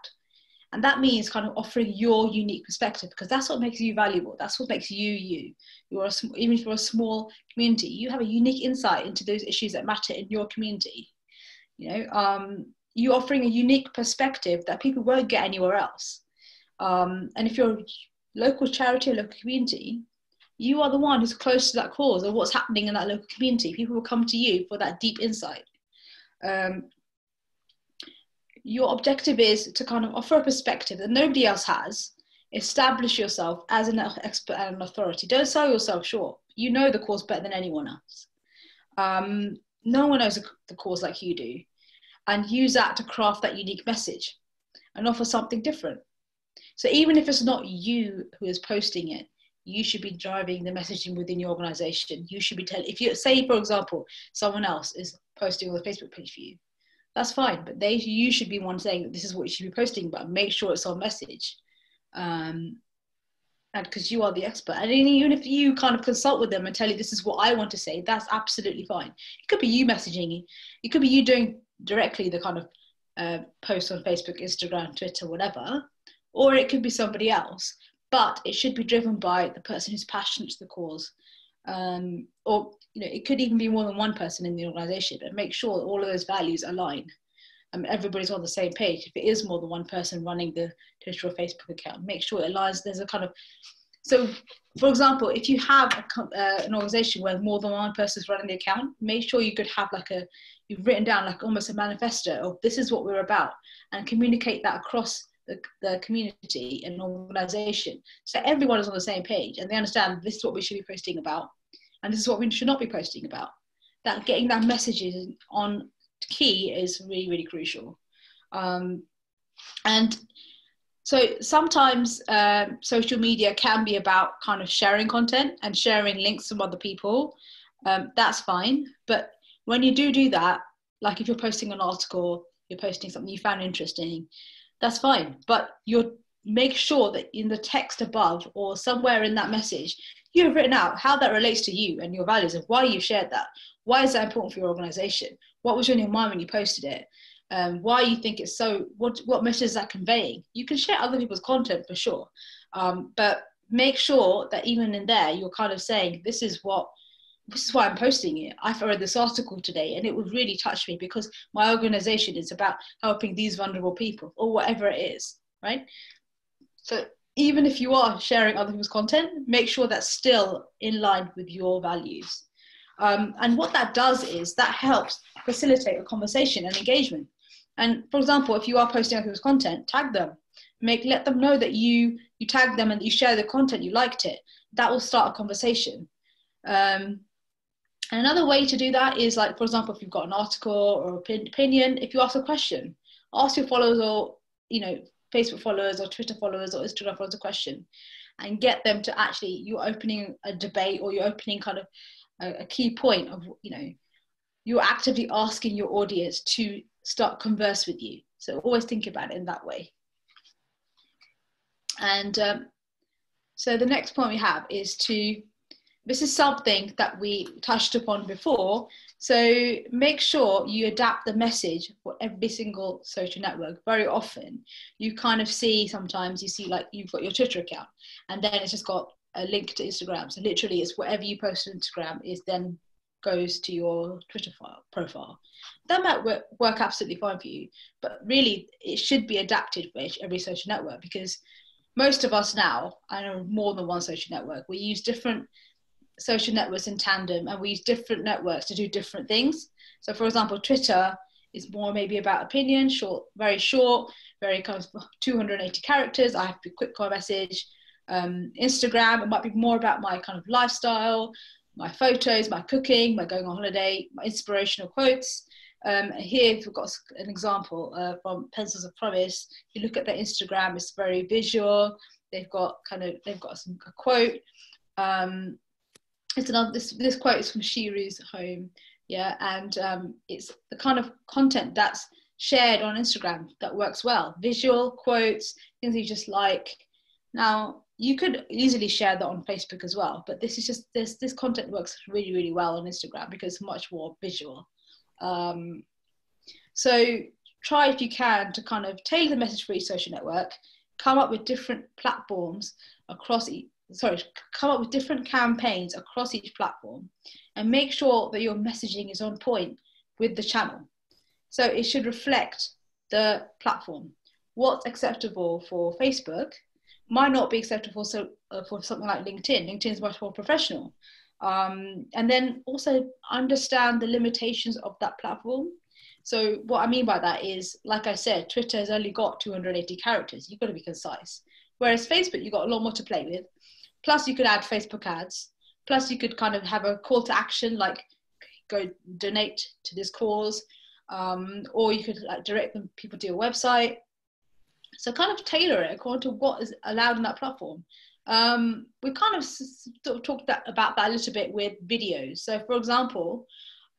And that means kind of offering your unique perspective, because that's what makes you valuable. That's what makes you you. Even if you're a small community, you have a unique insight into those issues that matter in your community. You know, you're offering a unique perspective that people won't get anywhere else. And if you're a local charity or local community, you are the one who's close to that cause or what's happening in that local community. People will come to you for that deep insight. Your objective is to kind of offer a perspective that nobody else has. Establish yourself as an expert and an authority. Don't sell yourself short. You know the cause better than anyone else. No one knows the cause like you do. And use that to craft that unique message and offer something different. So even if it's not you who is posting it, you should be driving the messaging within your organization. You should be telling, if you say, for example, someone else is posting on the Facebook page for you, that's fine, but you should be one saying that this is what you should be posting about. Make sure it's on message. And because you are the expert. And even if you kind of consult with them and tell you this is what I want to say, that's absolutely fine. It could be you messaging, it could be you doing directly the kind of posts on Facebook, Instagram, Twitter, whatever, or it could be somebody else. But it should be driven by the person who's passionate to the cause. Or, you know, it could even be more than one person in the organization, but make sure that all of those values align. Everybody's on the same page. If it is more than one person running the Twitter or Facebook account, make sure it aligns. There's a kind of, so for example, if you have an organization where more than one person is running the account, make sure you could have you've written down like almost a manifesto of this is what we're about, and communicate that across the community and organization, so everyone is on the same page and they understand this is what we should be posting about and this is what we should not be posting about. That getting that message on key is really, really crucial. And so sometimes social media can be about kind of sharing content and sharing links from other people. That's fine, but when you do that, like if you're posting an article, you're posting something you found interesting, that's fine, but you make sure that in the text above or somewhere in that message, you have written out how that relates to you and your values and why you shared that. Why is that important for your organization? What was on your mind when you posted it? Why you think it's so, what message is that conveying? You can share other people's content for sure, but make sure that even in there, you're kind of saying, this is why I'm posting it. I've read this article today and it would really touch me because my organization is about helping these vulnerable people or whatever it is, right? So even if you are sharing other people's content, make sure that's still in line with your values. And what that does is that helps facilitate a conversation and engagement. And for example, if you are posting other people's content, tag them. Let them know that you tag them and you share the content, you liked it. That will start a conversation. And another way to do that is, like, for example, if you've got an article or opinion, if you ask a question, ask your followers or, you know, Facebook followers or Twitter followers or Instagram followers a question and get them to actually, you're opening a debate or you're opening kind of a key point of, you know, you're actively asking your audience to start converse with you. So always think about it in that way. And so the next point we have is this is something that we touched upon before. So make sure you adapt the message for every single social network. Very often you kind of see, sometimes you see like you've got your Twitter account and then it's just got a link to Instagram. So literally it's whatever you post on Instagram is then goes to your Twitter profile. That might work absolutely fine for you, but really it should be adapted for every social network, because most of us now, I know more than one social network, we use different social networks in tandem, and we use different networks to do different things. So for example, Twitter is more maybe about opinion, very short, very kind of 280 characters. I have to be quick on a message. Instagram, it might be more about my kind of lifestyle, my photos, my cooking, my going on holiday, my inspirational quotes. Here we've got an example from Pencils of Promise. If you look at their Instagram, it's very visual. They've got a quote. This quote is from Shiru's home, yeah, and it's the kind of content that's shared on Instagram that works well. Visual quotes, things you just like. Now you could easily share that on Facebook as well, but this is just this content works really, really well on Instagram because it's much more visual. So try, if you can, to kind of tailor the message for each social network, come up with different platforms come up with different campaigns across each platform, and make sure that your messaging is on point with the channel. So it should reflect the platform. What's acceptable for Facebook might not be acceptable for something like LinkedIn. LinkedIn is much more professional. And then also understand the limitations of that platform. So what I mean by that is, like I said, Twitter has only got 280 characters. You've got to be concise. Whereas Facebook, you've got a lot more to play with. Plus you could add Facebook ads. Plus you could kind of have a call to action, like go donate to this cause. Or you could direct people to your website. So kind of tailor it according to what is allowed on that platform. We kind of sort of talked about that a little bit with videos. So for example,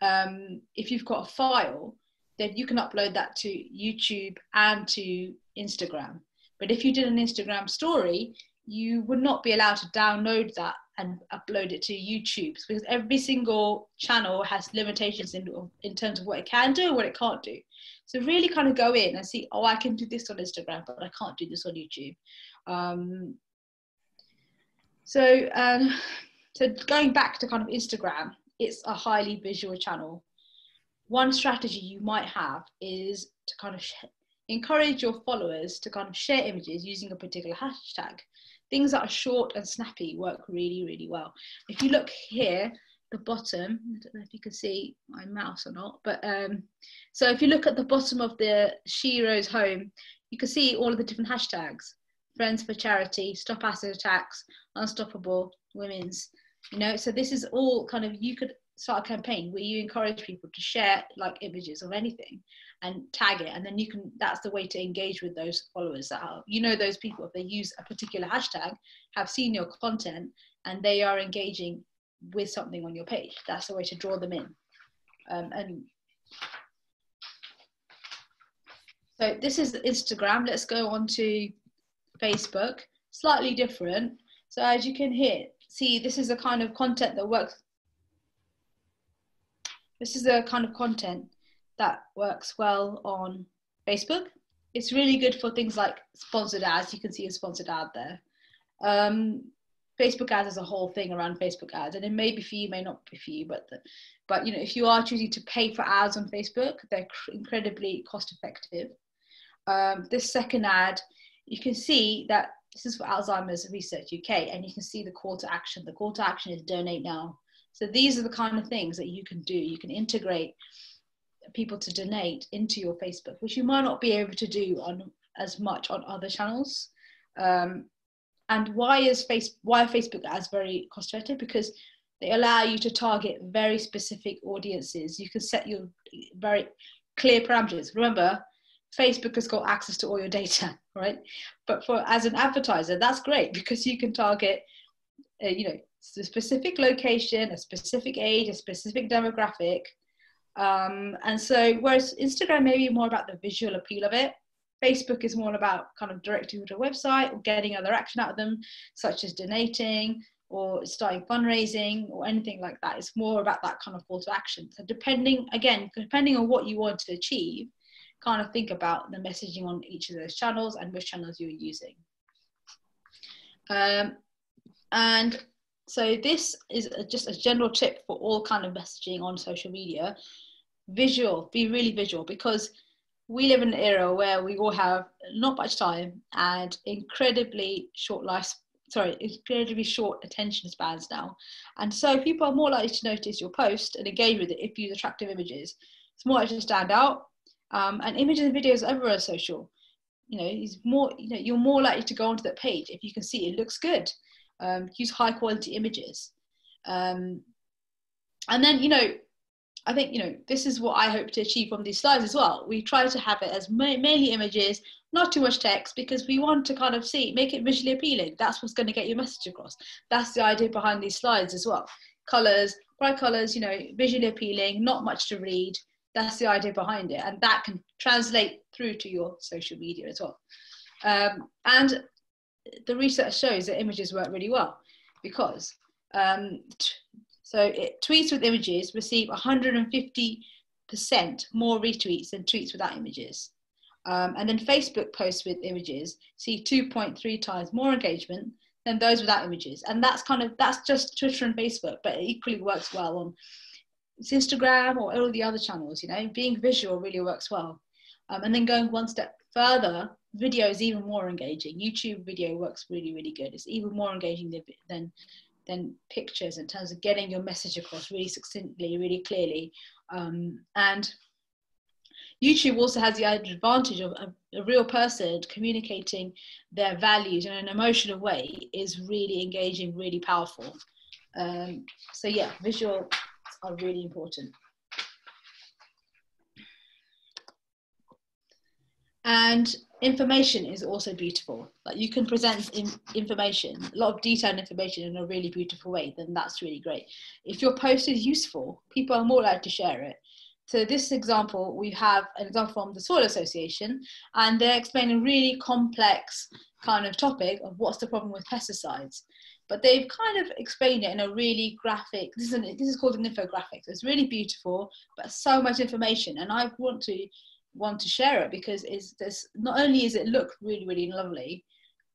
if you've got a file, then you can upload that to YouTube and to Instagram. But if you did an Instagram story, you would not be allowed to download that and upload it to YouTube, because every single channel has limitations in terms of what it can do and what it can't do. So really kind of go in and see, oh, I can do this on Instagram, but I can't do this on YouTube. So going back to kind of Instagram, it's a highly visual channel. One strategy you might have is to kind of encourage your followers to kind of share images using a particular hashtag. Things that are short and snappy work really, really well. If you look here, the bottom, I don't know if you can see my mouse or not, but so if you look at the bottom of the Shiro's home, you can see all of the different hashtags: Friends for Charity, Stop Acid Attacks, Unstoppable, Women's, you know. So this is all kind of, you could start a campaign where you encourage people to share like images of anything and tag it, and then you can, that's the way to engage with those followers that are, you know, those people, if they use a particular hashtag, have seen your content and they are engaging with something on your page. That's the way to draw them in. And so this is Instagram. Let's go on to Facebook. Slightly different. So as you can see, this is the kind of content that works. This is the kind of content that works well on Facebook. It's really good for things like sponsored ads. You can see a sponsored ad there. Facebook ads is a whole thing around Facebook ads, and it may be for you, may not be for you, but you know, if you are choosing to pay for ads on Facebook, they're incredibly cost effective. This second ad, you can see that this is for Alzheimer's Research UK, and you can see the call to action. The call to action is donate now. So these are the kind of things that you can do. You can integrate people to donate into your Facebook, which you might not be able to do on as much on other channels. And why are Facebook ads very cost effective? Because they allow you to target very specific audiences. You can set your very clear parameters. Remember, Facebook has got access to all your data, right? But as an advertiser, that's great, because you can target, you know, a specific location, a specific age, a specific demographic. And so whereas Instagram may be more about the visual appeal of it, Facebook is more about kind of directing you to a website or getting other action out of them, such as donating or starting fundraising or anything like that. It's more about that kind of call to action. So depending on what you want to achieve, kind of think about the messaging on each of those channels and which channels you're using. And So this is just a general tip for all kind of messaging on social media. Visual, be really visual, because we live in an era where we all have not much time and incredibly short attention spans now. And so people are more likely to notice your post and engage with it if you use attractive images. It's more likely to stand out. And images and videos everywhere are social. You're more likely to go onto that page if you can see it looks good. Use high quality images. And then, I think, this is what I hope to achieve from these slides as well. We try to have it as mainly images, not too much text, because we want to kind of make it visually appealing. That's what's going to get your message across. That's the idea behind these slides as well. Colors, bright colors, visually appealing, not much to read. That's the idea behind it. And that can translate through to your social media as well. And the research shows that images work really well, because tweets with images receive 150% more retweets than tweets without images. And then Facebook posts with images see 2.3 times more engagement than those without images. And that's just Twitter and Facebook, but it equally works well on Instagram or all the other channels. Being visual really works well. And then going one step further, video is even more engaging. YouTube video works really, really good. It's even more engaging than pictures in terms of getting your message across really succinctly, really clearly. And YouTube also has the advantage of a real person communicating their values in an emotional way is really engaging, really powerful. So yeah, visuals are really important. And information is also beautiful. Like, you can present information, a lot of detailed information in a really beautiful way, then that's really great. If your post is useful, people are more likely to share it. So this example, we have an example from the Soil Association, and they're explaining a really complex kind of topic of what's the problem with pesticides. But they've kind of explained it in a really graphic, this is called an infographic. So it's really beautiful, but so much information. And I want to share it because there's not only is it look really, really lovely,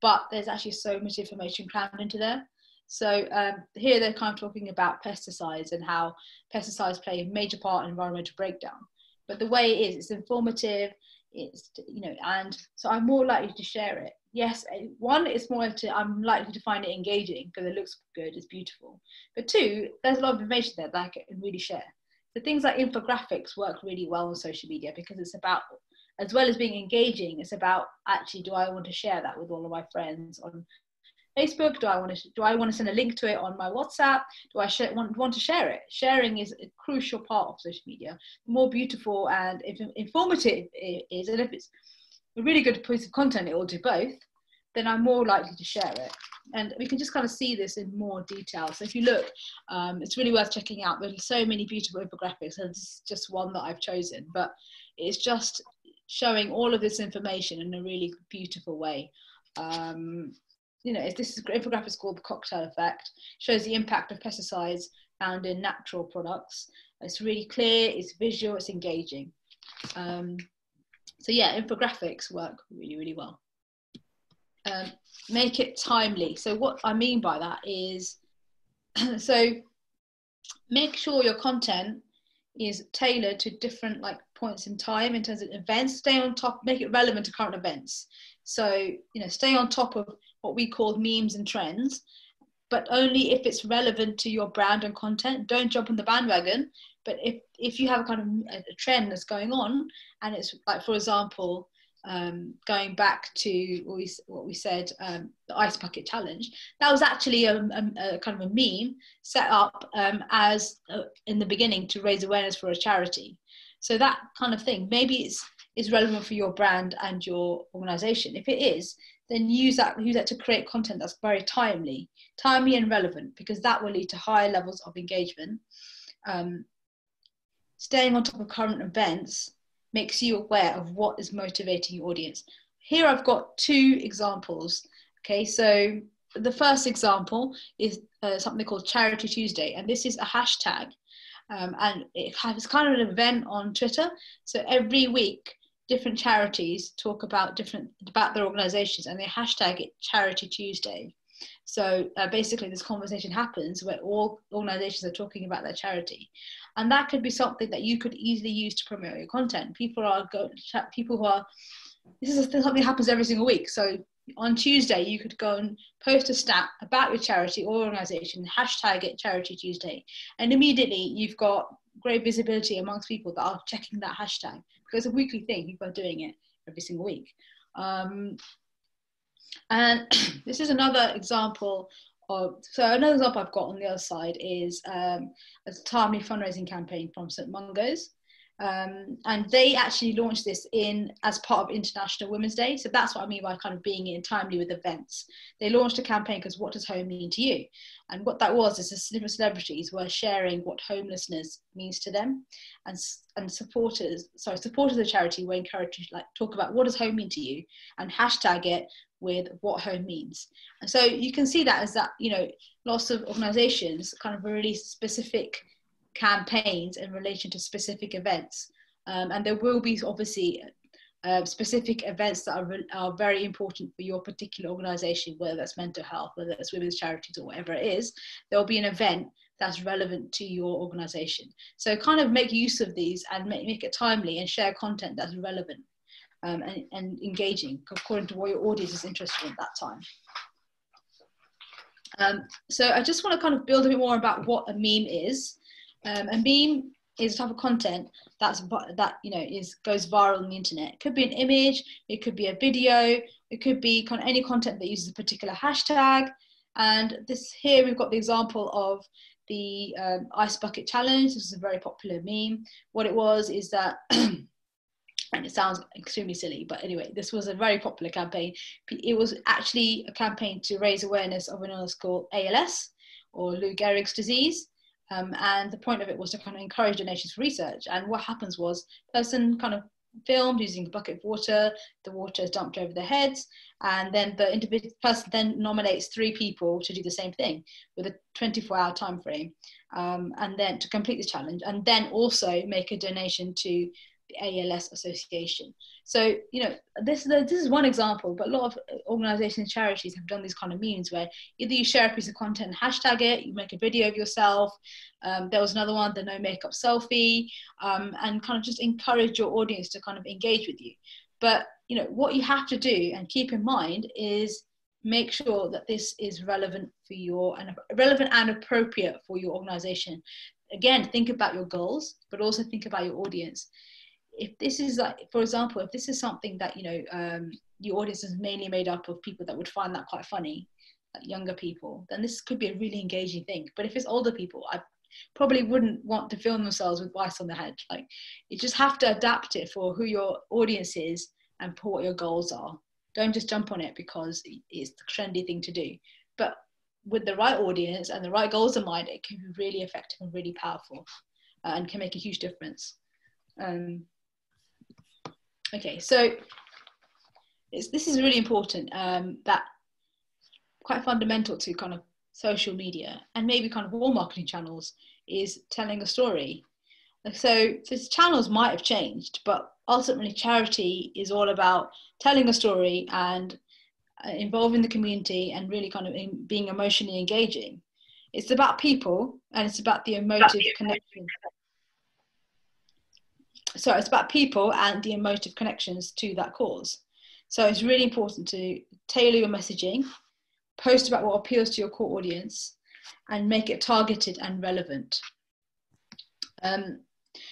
but there's actually so much information crammed into there. So here they're kind of talking about pesticides and how pesticides play a major part in environmental breakdown. But the way it is, it's informative, and so I'm more likely to share it. Yes, one, I'm likely to find it engaging because it looks good, it's beautiful. But two, there's a lot of information there that I can really share. So things like infographics work really well on social media because it's about, as well as being engaging, it's about actually, do I want to share that with all of my friends on Facebook? Do I want to send a link to it on my WhatsApp? Do I want to share it? Sharing is a crucial part of social media. The more beautiful and informative it is, and if it's a really good piece of content, it will do both, then I'm more likely to share it. And we can just kind of see this in more detail. So if you look, it's really worth checking out. There's so many beautiful infographics, and this is just one that I've chosen, but it's just showing all of this information in a really beautiful way. This infographic is called the Cocktail Effect. Shows the impact of pesticides found in natural products. It's really clear, it's visual, it's engaging. So yeah, infographics work really, really well. Make it timely. So what I mean by that is, so make sure your content is tailored to different points in time in terms of events. Stay on top, make it relevant to current events. So, stay on top of what we call memes and trends, but only if it's relevant to your brand and content. Don't jump on the bandwagon. But if you have a kind of a trend that's going on, and it's like, for example, going back to what we said, the Ice Bucket Challenge, that was actually a kind of a meme set up as in the beginning to raise awareness for a charity. So that kind of thing, maybe it's relevant for your brand and your organization. If it is, then use that to create content that's very timely and relevant, because that will lead to higher levels of engagement. Staying on top of current events makes you aware of what is motivating your audience. Here I've got two examples. Okay, so the first example is something called Charity Tuesday, and this is a hashtag, and it's kind of an event on Twitter. So every week, different charities talk about their organizations, and they hashtag it Charity Tuesday. So basically this conversation happens where all organizations are talking about their charity. And that could be something that you could easily use to promote your content. People who are, this is something that happens every single week. So on Tuesday, you could go and post a stat about your charity or organization, hashtag it Charity Tuesday. And immediately you've got great visibility amongst people that are checking that hashtag, because it's a weekly thing. People are doing it every single week. And this is another example of, so another example I've got on the other side is a timely fundraising campaign from St Mungo's. And they actually launched this as part of International Women's Day. So that's what I mean by kind of being in timely with events. They launched a campaign because what does home mean to you? And what that was is different celebrities were sharing what homelessness means to them, and supporters of the charity were encouraged to talk about what does home mean to you, and hashtag it with what home means. And so you can see that as that, lots of organizations kind of really specific campaigns in relation to specific events, and there will be obviously specific events that are very important for your particular organization, whether that's mental health, whether that's women's charities, or whatever it is. There'll be an event that's relevant to your organization. So kind of make use of these and make it timely and share content that's relevant and engaging according to what your audience is interested in at that time. So I just want to kind of build a bit more about what a meme is. A meme is a type of content goes viral on the internet. It could be an image, it could be a video, it could be kind of any content that uses a particular hashtag. And this here we've got the example of the Ice Bucket Challenge. This is a very popular meme. What it was is that, and it sounds extremely silly, but anyway, this was a very popular campaign. It was actually a campaign to raise awareness of an illness called ALS, or Lou Gehrig's disease. And the point of it was to kind of encourage donations for research. And what happens was, person kind of filmed using a bucket of water, the water is dumped over their heads, and then the individual person then nominates 3 people to do the same thing with a 24-hour time frame, and then to complete the challenge, and then also make a donation to the ALS Association. So, this is one example, but a lot of organizations and charities have done these kind of memes where either you share a piece of content and hashtag it, you make a video of yourself. There was another one, the no makeup selfie, and kind of just encourage your audience to kind of engage with you. But, what you have to do and keep in mind is make sure that this is relevant and appropriate for your organization. Again, think about your goals, but also think about your audience. If this is for example, if this is something that, your audience is mainly made up of people that would find that quite funny, like younger people, then this could be a really engaging thing. But if it's older people, I probably wouldn't want to film themselves with ice on their head. You just have to adapt it for who your audience is and for what your goals are. Don't just jump on it because it's the trendy thing to do. But with the right audience and the right goals in mind, it can be really effective and really powerful, and can make a huge difference. Okay, so this is really important, that quite fundamental to kind of social media and maybe kind of all marketing channels is telling a story. So these channels might have changed, but ultimately charity is all about telling a story and involving the community and really kind of being emotionally engaging. It's about people, and it's about the emotive connection. So it's about people and the emotive connections to that cause. So it's really important to tailor your messaging, post about what appeals to your core audience, and make it targeted and relevant.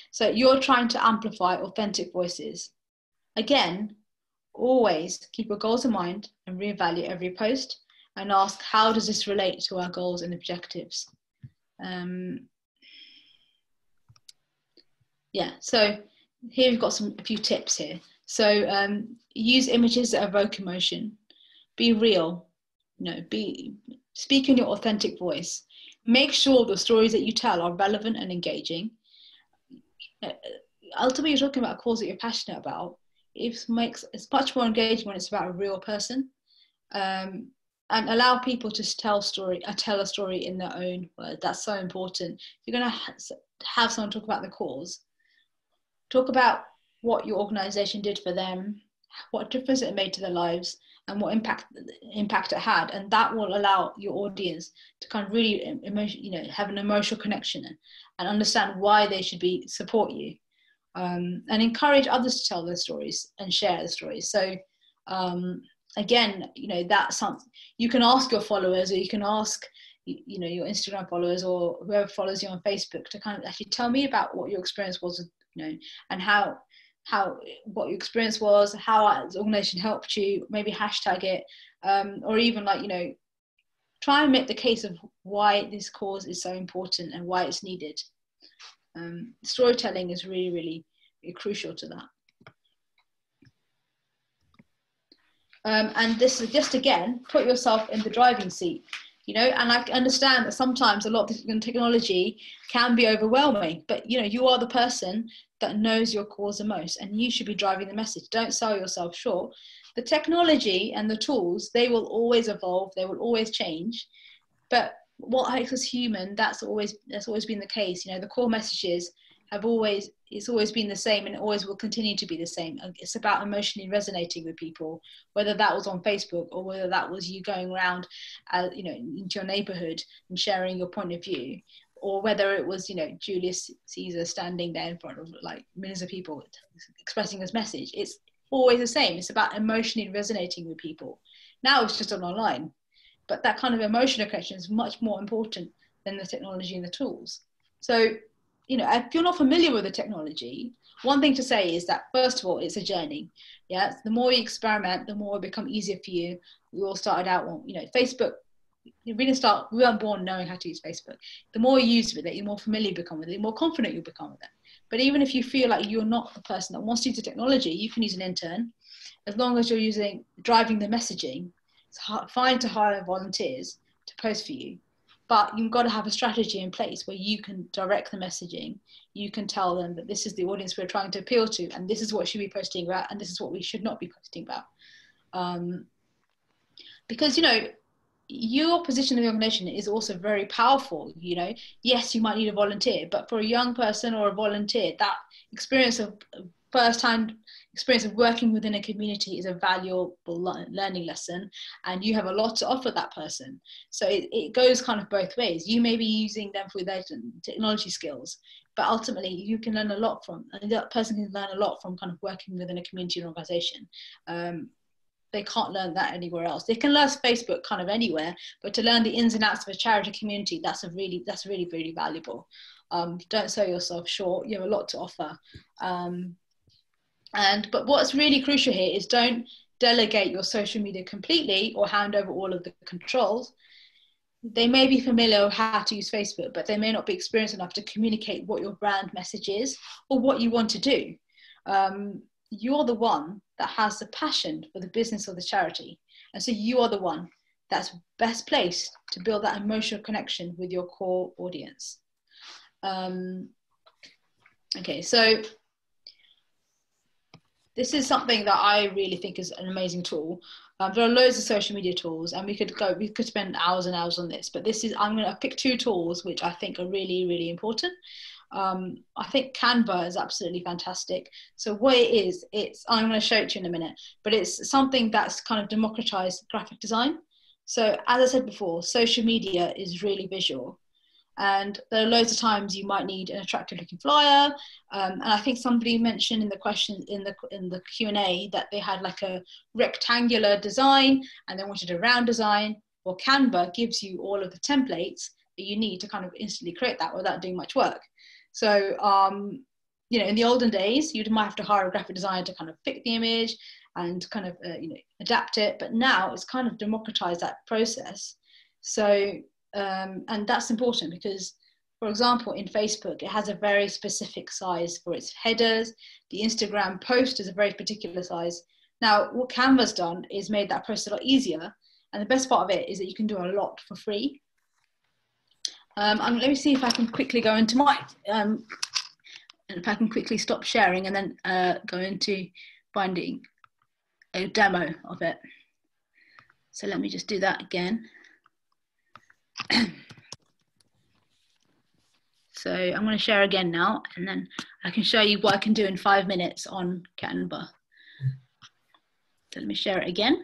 So you're trying to amplify authentic voices. Again, always keep your goals in mind and reevaluate every post and ask, how does this relate to our goals and objectives? Yeah, so here we've got a few tips here. So use images that evoke emotion. Be real, speak in your authentic voice. Make sure the stories that you tell are relevant and engaging. Ultimately, you're talking about a cause that you're passionate about. It's much more engaging when it's about a real person. And allow people to tell a story in their own words. That's so important. If you're going to have someone talk about the cause, talk about what your organization did for them, what difference it made to their lives, and what impact it had, and that will allow your audience to kind of really have an emotional connection and understand why they should support you, and encourage others to tell their stories and share their stories. So again, that's something you can ask your followers, or you can ask your Instagram followers or whoever follows you on Facebook to kind of actually tell me about what your experience was, and what your experience was, how the organization helped you, maybe hashtag it, or even try and make the case of why this cause is so important and why it's needed. Storytelling is really, really, really crucial to that. And this is just, again, put yourself in the driving seat, and I understand that sometimes a lot of technology can be overwhelming, but you are the person that knows your cause the most, and you should be driving the message. Don't sell yourself short. The technology and the tools, they will always evolve, they will always change, but what makes us human, that's always been the case. The core messages it's always been the same, and it always will continue to be the same. It's about emotionally resonating with people, whether that was on Facebook or whether that was you going around into your neighborhood and sharing your point of view, or whether it was Julius Caesar standing there in front of millions of people expressing his message. It's always the same. It's about emotionally resonating with people. Now it's just online, but that kind of emotional connection is much more important than the technology and the tools. So if you're not familiar with the technology, one thing to say is that, first of all, it's a journey. Yeah, the more you experiment, the more it becomes easier for you. We all started out on, Facebook. We weren't born knowing how to use Facebook. The more you use with it, the more familiar you become with it, the more confident you become with it. But even if you feel like you're not the person that wants to use the technology, you can use an intern. As long as you're driving the messaging, it's fine to hire volunteers to post for you. But you've got to have a strategy in place where you can direct the messaging. You can tell them that this is the audience we're trying to appeal to, and this is what we should be posting about, and this is what we should not be posting about. Because, your position in the organization is also very powerful. Yes, you might need a volunteer, but for a young person or a volunteer, that experience of first-hand experience of working within a community is a valuable learning lesson, and you have a lot to offer that person. So it goes kind of both ways. You may be using them for their technology skills, but ultimately you can learn a lot from, and that person can learn a lot from kind of working within a community or organization. They can't learn that anywhere else. They can learn Facebook kind of anywhere, but to learn the ins and outs of a charity community, that's really, really valuable. Don't sell yourself short. You have a lot to offer. But what's really crucial here is don't delegate your social media completely or hand over all of the controls. They may be familiar with how to use Facebook, but they may not be experienced enough to communicate what your brand message is or what you want to do. You're the one that has the passion for the business or the charity. And so you are the one that's best placed to build that emotional connection with your core audience. Okay, so this is something that I really think is an amazing tool. There are loads of social media tools, and we could spend hours and hours on this, but I'm going to pick 2 tools which I think are really, really important. I think Canva is absolutely fantastic. So what it is, I'm going to show it to you in a minute, but it's something that's kind of democratized graphic design. So as I said before, social media is really visual. And there are loads of times you might need an attractive looking flyer. And I think somebody mentioned in the question in the Q&A that they had like a rectangular design and they wanted a round design. Well, Canva gives you all of the templates that you need to kind of instantly create that without doing much work. So, in the olden days, you might have to hire a graphic designer to kind of pick the image and kind of, adapt it. But now it's kind of democratized that process. So, and that's important because, for example, in Facebook, it has a very specific size for its headers. The Instagram post is a very particular size. Now, what Canva's done is made that process a lot easier. And the best part of it is that you can do a lot for free. Let me see if I can quickly go into my, if I can quickly stop sharing and then go into finding a demo of it. So let me just do that again. So I'm going to share again now, and then I can show you what I can do in 5 minutes on Canva. So let me share it again.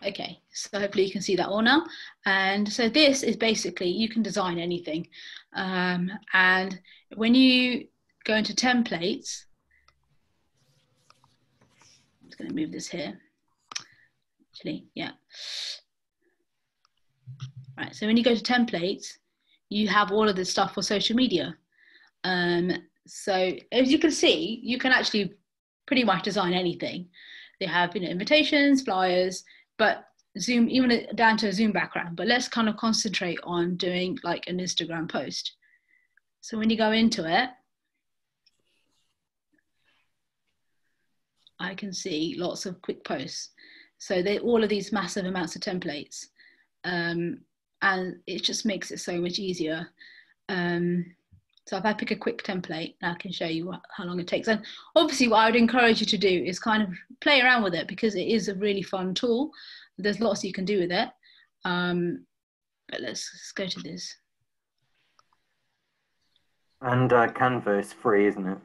Okay, so hopefully you can see that all now. And so this is basically, you can design anything. And when you go into templates, I'm just going to move this here. Actually, yeah. Right, so when you go to templates, you have all of this stuff for social media. So as you can see, you can actually pretty much design anything. They have, invitations, flyers, but Zoom, even down to a Zoom background. But let's kind of concentrate on doing like an Instagram post. So when you go into it, I can see lots of quick posts. So all of these massive amounts of templates. And it just makes it so much easier. So if I pick a quick template, I can show you how long it takes. And obviously what I would encourage you to do is kind of play around with it, because it is a really fun tool. There's lots you can do with it. But let's go to this. And Canva is free, isn't it?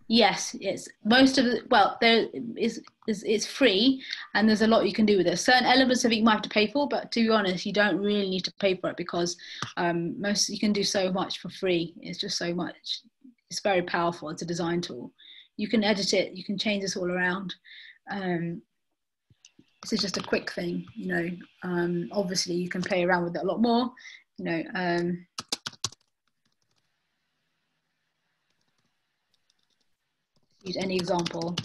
Yes, it's most of it. Well, it's free, and there's a lot you can do with it. Certain elements of it you might have to pay for, but to be honest, you don't really need to pay for it, because you can do so much for free. It's just so much. It's very powerful. It's a design tool. You can edit it. You can change this all around. This is just a quick thing, obviously you can play around with it a lot more, use any example.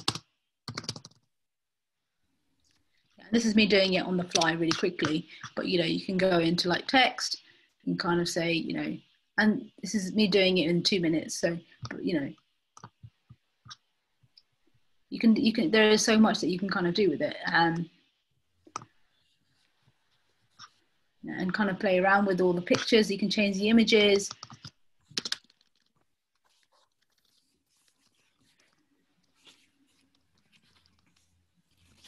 This is me doing it on the fly really quickly, but you can go into like text and kind of say, and this is me doing it in 2 minutes. So, you can, there is so much that you can kind of do with it. And kind of play around with all the pictures. You can change the images.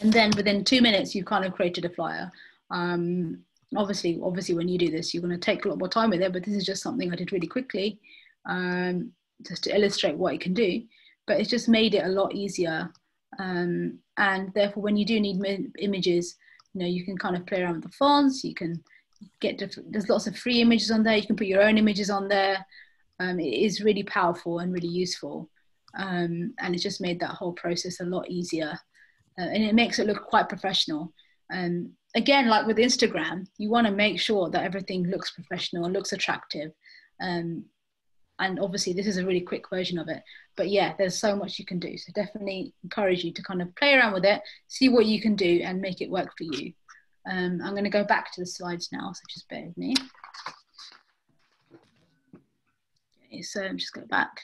And then within 2 minutes, you've kind of created a flyer. Obviously, when you do this, you're going to take a lot more time with it, but this is just something I did really quickly, just to illustrate what it can do. But it's just made it a lot easier. And therefore, when you do need images, you can kind of play around with the fonts. You can there's lots of free images on there. You can put your own images on there. It is really powerful and really useful. And it's just made that whole process a lot easier. And it makes it look quite professional. Again, like with Instagram, you want to make sure that everything looks professional and looks attractive. And obviously this is a really quick version of it, but yeah, there's so much you can do. So definitely encourage you to kind of play around with it, see what you can do and make it work for you. I'm going to go back to the slides now, so just bear with me. Okay, so I'm just going back.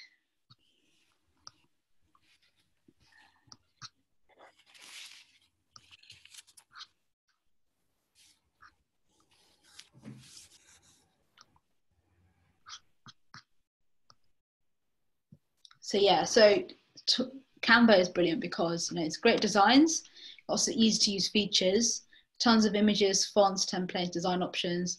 So yeah, so Canva is brilliant because it's great designs, also easy to use features, tons of images, fonts, templates, design options,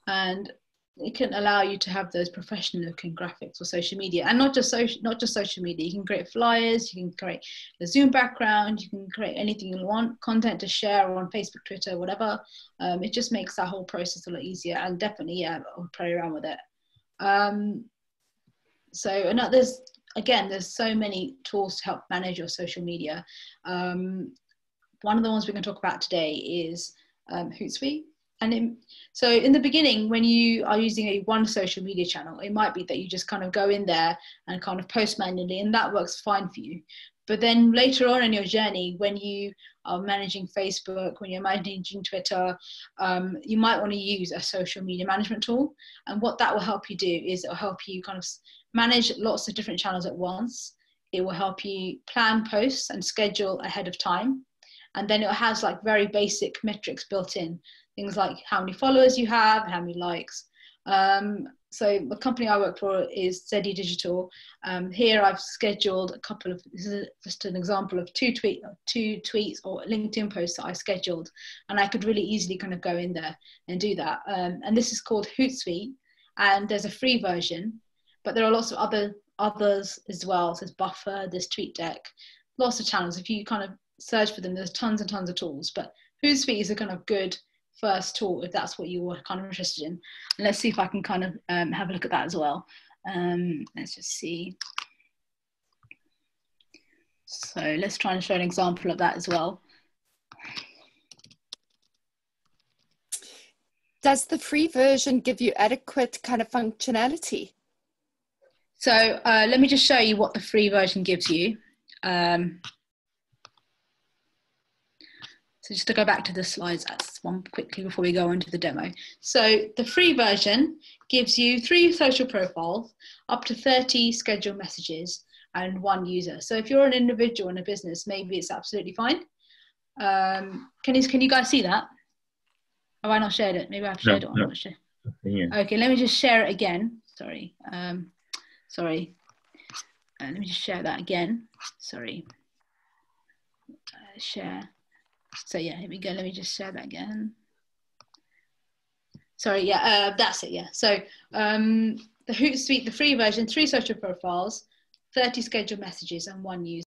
and it can allow you to have those professional looking graphics for social media, and not just social media. You can create flyers, you can create a Zoom background, you can create anything you want, content to share on Facebook, Twitter, whatever. It just makes that whole process a lot easier, and definitely, yeah, I'll play around with it. There's so many tools to help manage your social media. One of the ones we're going to talk about today is Hootsuite. So in the beginning, when you are using one social media channel, it might be that you just kind of go in there and kind of post manually, and that works fine for you. But then later on in your journey, when you are managing Facebook, when you're managing Twitter, you might want to use a social media management tool. And what that will help you do is it will help you kind of manage lots of different channels at once. It will help you plan posts and schedule ahead of time. And then it has like very basic metrics built in, things like how many followers you have, how many likes. So the company I work for is ZD Digital. Here I've scheduled a couple of, this is just an example of two tweets or LinkedIn posts that I scheduled, and I could really easily kind of go in there and do that. And this is called Hootsuite, and there's a free version, but there are lots of others as well. So there's Buffer, there's TweetDeck, lots of channels. If you kind of search for them, there's tons and tons of tools, but Hootsuite is a kind of good first tool if that's what you were kind of interested in. And let's see if I can kind of have a look at that as well. Let's just see. So let's try and show an example of that as well. Does the free version give you adequate kind of functionality? So let me just show you what the free version gives you. So just to go back to the slides, that's one quickly before we go into the demo. So the free version gives you 3 social profiles, up to 30 scheduled messages, and 1 user. So if you're an individual in a business, maybe it's absolutely fine. Can you guys see that? Have I not shared it? Maybe I've shared it or not shared. Yeah. Okay, let me just share it again. Sorry. Let me just share that again. Sorry. Share. So yeah, here we go. Let me just share that again. Sorry, yeah, that's it, yeah. So the Hootsuite, the free version, 3 social profiles, 30 scheduled messages, and 1 user.